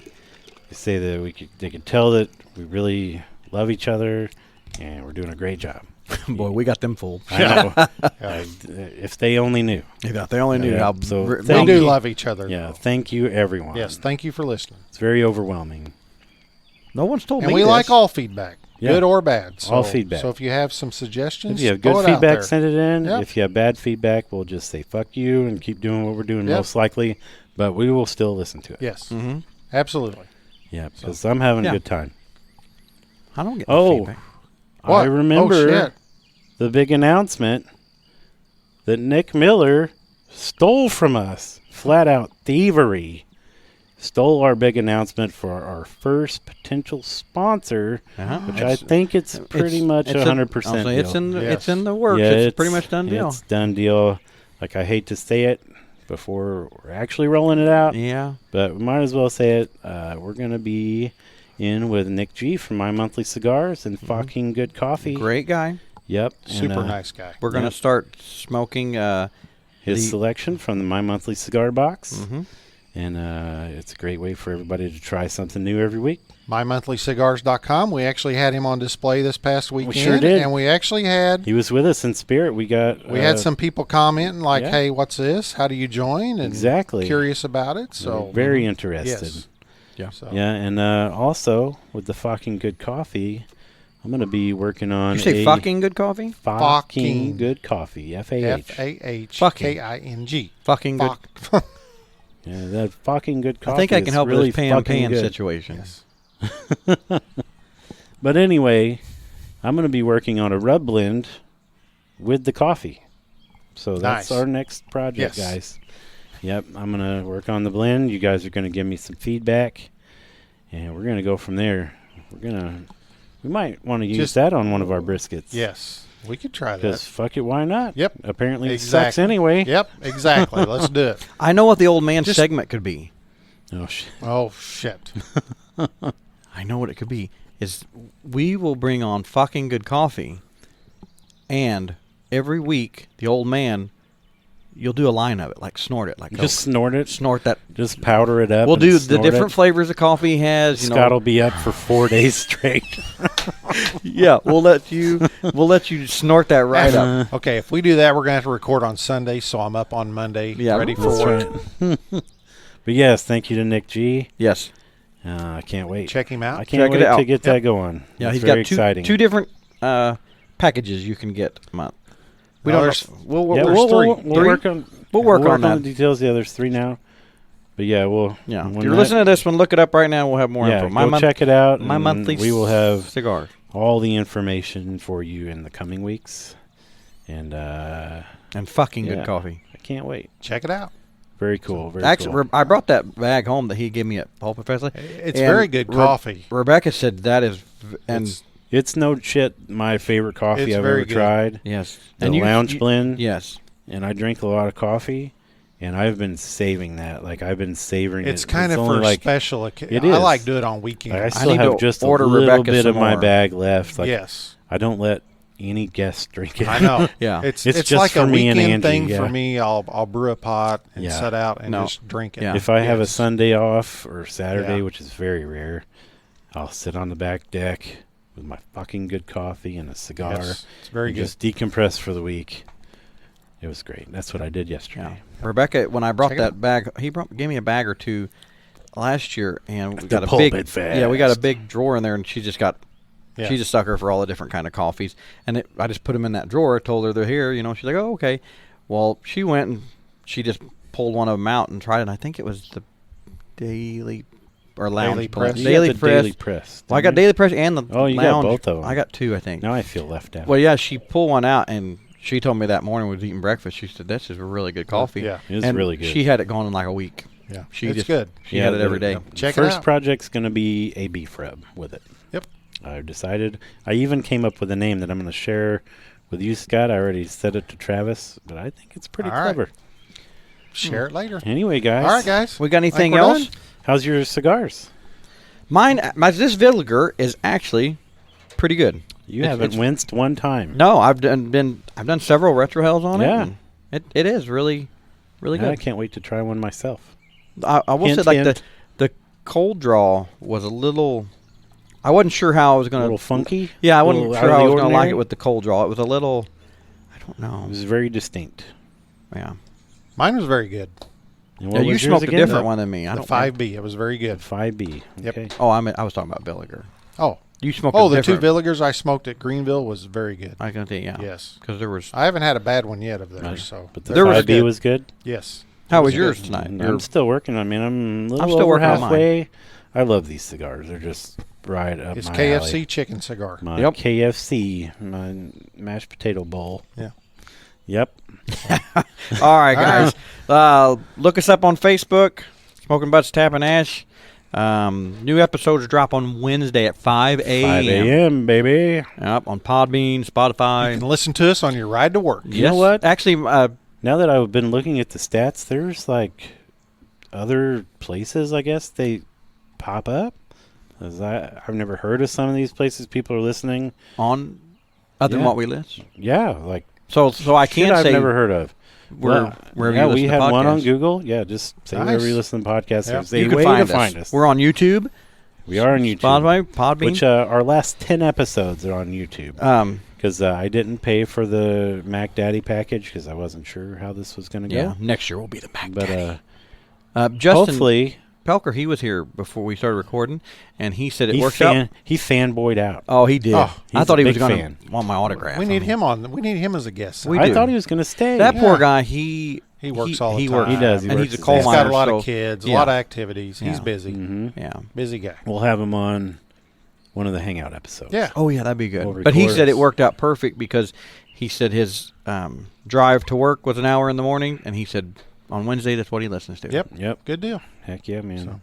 [SPEAKER 2] they say that they can tell that we really love each other and we're doing a great job.
[SPEAKER 1] Boy, we got them fooled.
[SPEAKER 2] I know. If they only knew.
[SPEAKER 1] Yeah, they only knew
[SPEAKER 2] Yeah,
[SPEAKER 1] how.
[SPEAKER 2] so
[SPEAKER 3] We
[SPEAKER 2] Thank
[SPEAKER 3] do
[SPEAKER 2] you.
[SPEAKER 3] love each other.
[SPEAKER 2] Yeah,
[SPEAKER 3] though.
[SPEAKER 2] thank you, everyone.
[SPEAKER 3] Yes. Thank you for listening.
[SPEAKER 2] It's very overwhelming.
[SPEAKER 1] No one's told
[SPEAKER 3] And
[SPEAKER 1] me
[SPEAKER 3] we
[SPEAKER 1] this.
[SPEAKER 3] like all feedback,
[SPEAKER 2] Yeah.
[SPEAKER 3] good or bad. So,
[SPEAKER 2] All feedback.
[SPEAKER 3] So if you have some suggestions,
[SPEAKER 2] If you have
[SPEAKER 3] throw
[SPEAKER 2] good
[SPEAKER 3] it out
[SPEAKER 2] feedback,
[SPEAKER 3] there.
[SPEAKER 2] send it in.
[SPEAKER 3] Yep.
[SPEAKER 2] If you have bad feedback, we'll just say fuck you and keep doing what we're doing
[SPEAKER 3] Yep.
[SPEAKER 2] most likely. But we will still listen to it.
[SPEAKER 3] Yes.
[SPEAKER 1] Mm-hmm.
[SPEAKER 3] Absolutely.
[SPEAKER 2] Yeah, because I'm having
[SPEAKER 1] Yeah.
[SPEAKER 2] a good time.
[SPEAKER 1] I don't get no
[SPEAKER 2] Oh,
[SPEAKER 1] feedback.
[SPEAKER 3] What?
[SPEAKER 2] I remember
[SPEAKER 3] Oh, shit.
[SPEAKER 2] the big announcement that Nick Miller stole from us. Flat out thievery. stole our big announcement for our first potential sponsor, which I think it's pretty much 100%
[SPEAKER 1] I'll say
[SPEAKER 2] deal.
[SPEAKER 1] it's in the,
[SPEAKER 3] Yes.
[SPEAKER 1] it's in the works.
[SPEAKER 2] Yeah,
[SPEAKER 1] it's pretty much done deal.
[SPEAKER 2] It's done deal. Like, I hate to say it before we're actually rolling it out,
[SPEAKER 1] Yeah.
[SPEAKER 2] but we might as well say it. We're going to be in with Nick G from My Monthly Cigars and fucking good coffee.
[SPEAKER 1] Great guy.
[SPEAKER 2] Yep.
[SPEAKER 3] Super
[SPEAKER 2] and,
[SPEAKER 3] nice guy.
[SPEAKER 1] We're gonna
[SPEAKER 2] Yep.
[SPEAKER 1] start smoking.
[SPEAKER 2] His
[SPEAKER 1] The-
[SPEAKER 2] selection from the My Monthly Cigar Box.
[SPEAKER 1] Mhm.
[SPEAKER 2] And it's a great way for everybody to try something new every week.
[SPEAKER 3] MyMonthlyCigars.com. We actually had him on display this past weekend.
[SPEAKER 2] sure did.
[SPEAKER 3] And we actually had
[SPEAKER 2] He was with us in spirit. We
[SPEAKER 3] had some people commenting like,
[SPEAKER 2] yeah.
[SPEAKER 3] "Hey, what's this? How do you join?" And
[SPEAKER 2] Exactly.
[SPEAKER 3] curious about it. So
[SPEAKER 2] very interested.
[SPEAKER 3] yes.
[SPEAKER 1] Yeah.
[SPEAKER 3] So,
[SPEAKER 2] Yeah, and also with the fucking good coffee, I'm going to be working on
[SPEAKER 1] You say
[SPEAKER 2] a
[SPEAKER 1] fucking good coffee?
[SPEAKER 2] fucking
[SPEAKER 3] Fucking.
[SPEAKER 2] good coffee. FAH.
[SPEAKER 3] FAHKING.
[SPEAKER 1] Fucking good.
[SPEAKER 3] Fuck.
[SPEAKER 2] Yeah, that fucking good coffee.
[SPEAKER 1] I think I can
[SPEAKER 2] is
[SPEAKER 1] help
[SPEAKER 2] really
[SPEAKER 1] with this pan
[SPEAKER 2] fucking good.
[SPEAKER 1] situation.
[SPEAKER 3] Yes.
[SPEAKER 2] But anyway, I'm going to be working on a rub blend with the coffee. So that's
[SPEAKER 3] Nice.
[SPEAKER 2] our next project,
[SPEAKER 3] Yes.
[SPEAKER 2] guys. Yep, I'm going to work on the blend. You guys are going to give me some feedback, and we're going to go from there. We might want to use
[SPEAKER 3] Just-
[SPEAKER 2] that on one of our briskets.
[SPEAKER 3] Yes. We could try
[SPEAKER 2] Because
[SPEAKER 3] that.
[SPEAKER 2] fuck it, why not?
[SPEAKER 3] Yep.
[SPEAKER 2] Apparently it sucks
[SPEAKER 3] Exactly.
[SPEAKER 2] anyway.
[SPEAKER 3] Yep. Exactly. Let's do it.
[SPEAKER 1] I know what the old man
[SPEAKER 3] Just-
[SPEAKER 1] segment could be.
[SPEAKER 2] Oh, shit.
[SPEAKER 3] Oh shit.
[SPEAKER 1] I know what it could be. Is we will bring on fucking good coffee, and every week the old man, you'll do a line of it, like snort it, like
[SPEAKER 2] Just
[SPEAKER 1] go,
[SPEAKER 2] snort it.
[SPEAKER 1] snort that.
[SPEAKER 2] Just powder it up.
[SPEAKER 1] We'll
[SPEAKER 2] and
[SPEAKER 1] do the
[SPEAKER 2] snort
[SPEAKER 1] different
[SPEAKER 2] it.
[SPEAKER 1] flavors of coffee he has. You
[SPEAKER 2] Scott will
[SPEAKER 1] know,
[SPEAKER 2] be up for 4 days straight.
[SPEAKER 1] yeah, we'll let you snort that right up.
[SPEAKER 3] Okay, if we do that, we're gonna have to record on Sunday, so I'm up on Monday,
[SPEAKER 1] Yeah,
[SPEAKER 3] ready for
[SPEAKER 2] That's
[SPEAKER 3] work.
[SPEAKER 2] right. But yes, thank you to Nick G.
[SPEAKER 1] Yes,
[SPEAKER 2] I can't wait.
[SPEAKER 3] Check him
[SPEAKER 2] I
[SPEAKER 3] out.
[SPEAKER 2] can't
[SPEAKER 1] Check it
[SPEAKER 2] wait
[SPEAKER 1] out.
[SPEAKER 2] to get that going.
[SPEAKER 1] yeah,
[SPEAKER 2] It's
[SPEAKER 1] he's
[SPEAKER 2] very
[SPEAKER 1] got two
[SPEAKER 2] exciting.
[SPEAKER 1] two different packages you can get a month. We
[SPEAKER 3] No,
[SPEAKER 1] don't.
[SPEAKER 3] there's-
[SPEAKER 1] We'll,
[SPEAKER 2] Yeah,
[SPEAKER 1] there's
[SPEAKER 2] we'll,
[SPEAKER 1] three.
[SPEAKER 2] we'll
[SPEAKER 1] Three?
[SPEAKER 2] work on.
[SPEAKER 1] We'll work on
[SPEAKER 2] the
[SPEAKER 1] that.
[SPEAKER 2] details. Yeah, there's 3 now. But yeah, we'll.
[SPEAKER 1] Yeah,
[SPEAKER 2] when
[SPEAKER 1] if you're
[SPEAKER 2] that-
[SPEAKER 1] listening to this one, look it up right now. We'll have more
[SPEAKER 2] yeah,
[SPEAKER 1] info.
[SPEAKER 2] go check it out.
[SPEAKER 1] My
[SPEAKER 2] and
[SPEAKER 1] monthly.
[SPEAKER 2] We will have
[SPEAKER 1] cigar.
[SPEAKER 2] all the information for you in the coming weeks, and I
[SPEAKER 1] And fucking
[SPEAKER 2] Yeah.
[SPEAKER 1] good coffee.
[SPEAKER 2] can't wait.
[SPEAKER 3] Check it out.
[SPEAKER 2] Very cool. Very
[SPEAKER 1] Actually,
[SPEAKER 2] cool.
[SPEAKER 1] I brought that bag home that he gave me at Pulpit Festival.
[SPEAKER 3] It's
[SPEAKER 1] And
[SPEAKER 3] very good coffee.
[SPEAKER 1] Rebecca said that is, and
[SPEAKER 3] It's-
[SPEAKER 2] It's no shit my favorite coffee
[SPEAKER 3] It's
[SPEAKER 2] I've
[SPEAKER 3] very
[SPEAKER 2] ever
[SPEAKER 3] good.
[SPEAKER 2] tried.
[SPEAKER 1] yes,
[SPEAKER 2] The
[SPEAKER 1] and
[SPEAKER 2] lounge blend.
[SPEAKER 1] Yes,
[SPEAKER 2] And I drink a lot of coffee, and I've been saving that. Like, I've been savoring
[SPEAKER 3] It's
[SPEAKER 2] it.
[SPEAKER 3] kind of
[SPEAKER 2] only
[SPEAKER 3] for
[SPEAKER 2] like,
[SPEAKER 3] special.
[SPEAKER 2] It
[SPEAKER 3] I
[SPEAKER 2] is.
[SPEAKER 3] like do it on weekends.
[SPEAKER 2] like, I
[SPEAKER 1] I
[SPEAKER 2] still
[SPEAKER 1] need
[SPEAKER 2] have
[SPEAKER 1] to
[SPEAKER 2] just a
[SPEAKER 1] order
[SPEAKER 2] little
[SPEAKER 1] Rebecca
[SPEAKER 2] bit
[SPEAKER 1] some
[SPEAKER 2] of my
[SPEAKER 1] more.
[SPEAKER 2] bag left. Like,
[SPEAKER 3] yes,
[SPEAKER 2] I don't let any guests drink it.
[SPEAKER 3] I know.
[SPEAKER 1] Yeah.
[SPEAKER 3] it's
[SPEAKER 2] It's just
[SPEAKER 3] like
[SPEAKER 2] for
[SPEAKER 3] a
[SPEAKER 2] me and
[SPEAKER 3] weekend
[SPEAKER 2] Angie,
[SPEAKER 3] thing
[SPEAKER 2] yeah.
[SPEAKER 3] for me. I'll brew a pot and
[SPEAKER 2] Yeah.
[SPEAKER 3] set out and
[SPEAKER 1] No.
[SPEAKER 3] just drink it.
[SPEAKER 1] Yeah.
[SPEAKER 2] If I have a
[SPEAKER 3] Yes.
[SPEAKER 2] Sunday off or Saturday,
[SPEAKER 3] Yeah.
[SPEAKER 2] which is very rare, I'll sit on the back deck with my fucking good coffee and a cigar.
[SPEAKER 3] Yes, it's very
[SPEAKER 2] and
[SPEAKER 3] good.
[SPEAKER 2] just decompress for the week. It was great. That's what I did
[SPEAKER 1] yeah.
[SPEAKER 2] yesterday.
[SPEAKER 1] Rebecca, when I brought
[SPEAKER 3] Check it
[SPEAKER 1] that bag, gave me a bag or two last year, and we
[SPEAKER 2] The
[SPEAKER 1] got a big,
[SPEAKER 2] Pulpit
[SPEAKER 1] yeah, we got a
[SPEAKER 2] Fest.
[SPEAKER 1] big drawer in there, and she just got.
[SPEAKER 3] Yeah.
[SPEAKER 1] She's a sucker for all the different kind of coffees, and I just put them in that drawer. Told her they're here, you know. She's like, "Oh, okay." Well, she went and she just pulled one of them out and tried it. And I think it was the Daily or Lounge
[SPEAKER 3] Daily
[SPEAKER 1] Blend.
[SPEAKER 3] Press?
[SPEAKER 2] You got
[SPEAKER 1] Daily
[SPEAKER 2] the
[SPEAKER 1] Press.
[SPEAKER 2] Daily Press.
[SPEAKER 1] Well, I got
[SPEAKER 2] didn't you?
[SPEAKER 1] Daily Press and the
[SPEAKER 2] Oh, you got
[SPEAKER 1] Lounge.
[SPEAKER 2] both of 'em.
[SPEAKER 1] I got 2, I think.
[SPEAKER 2] Now I feel left out.
[SPEAKER 1] Well, yeah, she pulled one out, and she told me that morning we was eating breakfast. She said, "This is a really good coffee."
[SPEAKER 3] Yeah.
[SPEAKER 2] It is
[SPEAKER 1] and
[SPEAKER 2] really good.
[SPEAKER 1] She had it going in like a week.
[SPEAKER 3] Yeah,
[SPEAKER 1] She
[SPEAKER 3] it's
[SPEAKER 1] just
[SPEAKER 3] good.
[SPEAKER 1] She had it every day.
[SPEAKER 3] Check it
[SPEAKER 2] First
[SPEAKER 3] out.
[SPEAKER 2] project's going to be a beef rub with it.
[SPEAKER 3] Yep.
[SPEAKER 2] I've decided. I even came up with a name that I'm going to share with you, Scott. I already said it to Travis, but I think it's pretty
[SPEAKER 3] All right.
[SPEAKER 2] clever.
[SPEAKER 3] Share it later.
[SPEAKER 2] Anyway, guys.
[SPEAKER 3] All right, guys.
[SPEAKER 1] We got anything
[SPEAKER 3] we're
[SPEAKER 1] else?
[SPEAKER 3] done?
[SPEAKER 2] How's your cigars?
[SPEAKER 1] Mine, this Villiger is actually pretty good.
[SPEAKER 2] You
[SPEAKER 1] It's-
[SPEAKER 2] haven't
[SPEAKER 1] it's-
[SPEAKER 2] winced one time.
[SPEAKER 1] No, I've done several retrohales on
[SPEAKER 2] Yeah.
[SPEAKER 1] it. and it is really
[SPEAKER 2] I
[SPEAKER 1] good.
[SPEAKER 2] can't wait to try one myself.
[SPEAKER 1] I will
[SPEAKER 2] Hint,
[SPEAKER 1] say, like
[SPEAKER 2] hint.
[SPEAKER 1] the cold draw was a little. I wasn't sure how I was
[SPEAKER 2] A
[SPEAKER 1] gonna.
[SPEAKER 2] little funky.
[SPEAKER 1] Yeah, I
[SPEAKER 2] A
[SPEAKER 1] wasn't
[SPEAKER 2] little
[SPEAKER 1] sure
[SPEAKER 2] out of
[SPEAKER 1] how I
[SPEAKER 2] the
[SPEAKER 1] was gonna like
[SPEAKER 2] ordinary?
[SPEAKER 1] it with the cold draw. It was a little. I don't
[SPEAKER 2] It
[SPEAKER 1] know.
[SPEAKER 2] was very distinct.
[SPEAKER 1] Yeah.
[SPEAKER 3] Mine was very good.
[SPEAKER 2] And
[SPEAKER 1] Yeah,
[SPEAKER 2] what
[SPEAKER 1] you
[SPEAKER 2] was yours
[SPEAKER 1] smoked a
[SPEAKER 2] again?
[SPEAKER 1] different one than me. I
[SPEAKER 3] The
[SPEAKER 1] don't.
[SPEAKER 3] 5B. It was very good.
[SPEAKER 2] 5B.
[SPEAKER 3] Yep.
[SPEAKER 2] Okay.
[SPEAKER 1] Oh, I was talking about Villiger.
[SPEAKER 3] Oh,
[SPEAKER 1] You smoked.
[SPEAKER 3] oh,
[SPEAKER 1] a
[SPEAKER 3] the 2
[SPEAKER 1] different-
[SPEAKER 3] Villigers I smoked at Greenville was very good.
[SPEAKER 1] I can tell you, yeah.
[SPEAKER 3] Yes.
[SPEAKER 1] Because there was.
[SPEAKER 3] I haven't had a bad one yet of theirs.
[SPEAKER 2] Right.
[SPEAKER 3] So
[SPEAKER 2] But the
[SPEAKER 1] There was
[SPEAKER 2] 5B
[SPEAKER 1] good.
[SPEAKER 2] was good.
[SPEAKER 3] yes.
[SPEAKER 1] How was
[SPEAKER 3] It
[SPEAKER 1] yours
[SPEAKER 3] good.
[SPEAKER 1] tonight?
[SPEAKER 2] And
[SPEAKER 1] Your-
[SPEAKER 2] I'm still working. I mean, I'm a little
[SPEAKER 1] still
[SPEAKER 2] over
[SPEAKER 1] working on mine.
[SPEAKER 2] halfway. I love these cigars. They're just right up
[SPEAKER 3] It's
[SPEAKER 2] my
[SPEAKER 3] KFC
[SPEAKER 2] alley.
[SPEAKER 3] chicken cigar.
[SPEAKER 2] My
[SPEAKER 1] Yep.
[SPEAKER 2] KFC, my mashed potato bowl.
[SPEAKER 3] Yeah.
[SPEAKER 2] Yep.
[SPEAKER 1] All right, guys. Look us up on Facebook. Smoking Butts, Tapping Ash. New episodes drop on Wednesday at 5 a.m.
[SPEAKER 2] 5 a.m., baby.
[SPEAKER 1] Yep, on Podbean, Spotify.
[SPEAKER 3] You can listen to us on your ride to work.
[SPEAKER 1] You know what? Actually,
[SPEAKER 2] Now that I've been looking at the stats, there's like other places, I guess, they pop up. 'Cause I've never heard of some of these places people are listening.
[SPEAKER 1] on other than
[SPEAKER 2] Yeah.
[SPEAKER 1] what we list.
[SPEAKER 2] Yeah, like
[SPEAKER 1] So I
[SPEAKER 2] shit
[SPEAKER 1] can
[SPEAKER 2] I've
[SPEAKER 1] say
[SPEAKER 2] never heard of.
[SPEAKER 1] wherever
[SPEAKER 2] yeah,
[SPEAKER 1] you listen
[SPEAKER 2] we
[SPEAKER 1] to
[SPEAKER 2] had one on
[SPEAKER 1] podcasts.
[SPEAKER 2] Google. Yeah, just say
[SPEAKER 3] Nice.
[SPEAKER 2] wherever you listen to podcasts.
[SPEAKER 3] Yeah.
[SPEAKER 2] There's a
[SPEAKER 1] You can
[SPEAKER 2] way
[SPEAKER 1] find
[SPEAKER 2] to
[SPEAKER 1] us.
[SPEAKER 2] find us.
[SPEAKER 1] We're on YouTube,
[SPEAKER 2] We are on YouTube.
[SPEAKER 1] Spotify, Podbean.
[SPEAKER 2] Which our last 10 episodes are on YouTube. Because I didn't pay for the Mac Daddy package because I wasn't sure how this was going to
[SPEAKER 1] yeah,
[SPEAKER 2] go.
[SPEAKER 1] next year will be the Mac
[SPEAKER 2] But
[SPEAKER 1] Daddy. Justin
[SPEAKER 2] hopefully,
[SPEAKER 1] Pelker, he was here before we started recording, and he said it
[SPEAKER 2] he
[SPEAKER 1] worked out.
[SPEAKER 2] fanboyed out.
[SPEAKER 1] Oh, he did.
[SPEAKER 3] Oh,
[SPEAKER 1] I
[SPEAKER 2] he's
[SPEAKER 1] thought
[SPEAKER 2] a
[SPEAKER 1] he was
[SPEAKER 2] big
[SPEAKER 1] going
[SPEAKER 2] fan.
[SPEAKER 1] to want my autograph.
[SPEAKER 3] We need him on. We need him as a guest.
[SPEAKER 1] We
[SPEAKER 2] I
[SPEAKER 1] do.
[SPEAKER 2] thought he was going to stay.
[SPEAKER 1] That poor
[SPEAKER 3] Yeah.
[SPEAKER 1] guy. He
[SPEAKER 3] works all the
[SPEAKER 1] he
[SPEAKER 3] time.
[SPEAKER 1] Works,
[SPEAKER 2] He does. He
[SPEAKER 1] and
[SPEAKER 2] works
[SPEAKER 1] he's a
[SPEAKER 2] his
[SPEAKER 1] coal
[SPEAKER 2] ass
[SPEAKER 3] He's
[SPEAKER 1] miner.
[SPEAKER 3] got a lot
[SPEAKER 1] so-
[SPEAKER 3] of kids,
[SPEAKER 1] yeah.
[SPEAKER 3] a lot of activities. He's
[SPEAKER 1] Yeah.
[SPEAKER 3] busy.
[SPEAKER 2] hmm
[SPEAKER 1] Yeah.
[SPEAKER 3] Busy guy.
[SPEAKER 2] We'll have him on one of the Hangout episodes.
[SPEAKER 3] Yeah.
[SPEAKER 1] Oh yeah, that'd be good.
[SPEAKER 2] We'll
[SPEAKER 1] But he
[SPEAKER 2] record
[SPEAKER 1] said it
[SPEAKER 2] us.
[SPEAKER 1] worked out perfect because he said his drive to work was an hour in the morning, and he said on Wednesday that's what he listens to.
[SPEAKER 2] Yep.
[SPEAKER 3] Good deal.
[SPEAKER 2] Heck yeah, man.
[SPEAKER 3] So,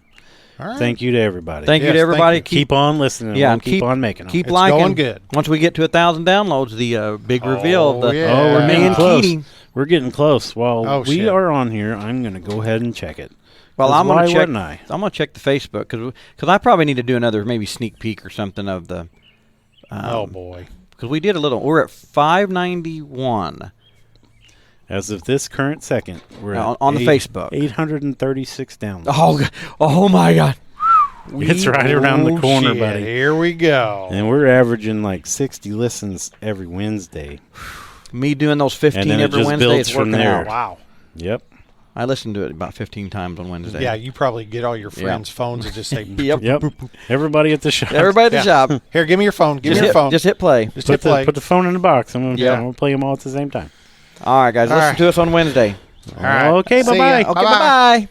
[SPEAKER 3] all right.
[SPEAKER 2] Thank you to everybody.
[SPEAKER 1] Thank you
[SPEAKER 3] Yes,
[SPEAKER 1] to
[SPEAKER 3] thank
[SPEAKER 1] everybody.
[SPEAKER 3] you.
[SPEAKER 2] Keep on listening.
[SPEAKER 1] Yeah,
[SPEAKER 2] We'll
[SPEAKER 1] and
[SPEAKER 2] keep on making them.
[SPEAKER 1] Keep
[SPEAKER 3] It's
[SPEAKER 1] liking.
[SPEAKER 3] going good.
[SPEAKER 1] Once we get to 1,000 downloads, the big reveal of the
[SPEAKER 3] yeah.
[SPEAKER 2] Oh, we're
[SPEAKER 1] me
[SPEAKER 2] getting
[SPEAKER 1] and
[SPEAKER 2] close.
[SPEAKER 1] Keating.
[SPEAKER 2] We're getting close. While
[SPEAKER 3] Oh,
[SPEAKER 2] we
[SPEAKER 3] shit.
[SPEAKER 2] are on here, I'm going to go ahead and check it.
[SPEAKER 1] Well,
[SPEAKER 2] 'Cause
[SPEAKER 1] I'm gonna
[SPEAKER 2] why
[SPEAKER 1] check.
[SPEAKER 2] wouldn't I?
[SPEAKER 1] I'm gonna check the Facebook because I probably need to do another maybe sneak peek or something of the.
[SPEAKER 3] Oh boy.
[SPEAKER 1] Because we did a little. We're at 591.
[SPEAKER 2] As of this current second, we're
[SPEAKER 1] On the Facebook.
[SPEAKER 2] 836 downloads.
[SPEAKER 1] Oh my God!
[SPEAKER 2] It's right around the corner,
[SPEAKER 3] Shit,
[SPEAKER 2] buddy.
[SPEAKER 3] Here we go.
[SPEAKER 2] And we're averaging like 60 listens every Wednesday.
[SPEAKER 1] Me doing those 15
[SPEAKER 2] And then it
[SPEAKER 1] every
[SPEAKER 2] just
[SPEAKER 1] Wednesday,
[SPEAKER 2] builds
[SPEAKER 1] it's
[SPEAKER 2] from
[SPEAKER 1] working
[SPEAKER 2] there.
[SPEAKER 1] out.
[SPEAKER 3] Wow.
[SPEAKER 2] Yep.
[SPEAKER 1] I listened to it about 15 times on Wednesday.
[SPEAKER 3] Yeah, you probably get all your friends' phones and just say,
[SPEAKER 1] Yep.
[SPEAKER 2] Yep. Everybody at the shop.
[SPEAKER 1] Everybody at the
[SPEAKER 3] Yeah.
[SPEAKER 1] shop.
[SPEAKER 3] "Here, give me your phone. Give me your phone.
[SPEAKER 1] Just hit play.
[SPEAKER 3] Just
[SPEAKER 2] Put
[SPEAKER 3] hit play."
[SPEAKER 2] the phone in the box. I'm
[SPEAKER 1] Yeah.
[SPEAKER 2] gonna play them all at the same time.
[SPEAKER 1] All right, guys.
[SPEAKER 3] All
[SPEAKER 1] Listen
[SPEAKER 3] right.
[SPEAKER 1] to us on Wednesday.
[SPEAKER 3] All right.
[SPEAKER 2] Okay,
[SPEAKER 3] See ya.
[SPEAKER 2] bye-bye.
[SPEAKER 1] Okay,
[SPEAKER 3] Bye-bye.
[SPEAKER 1] bye-bye.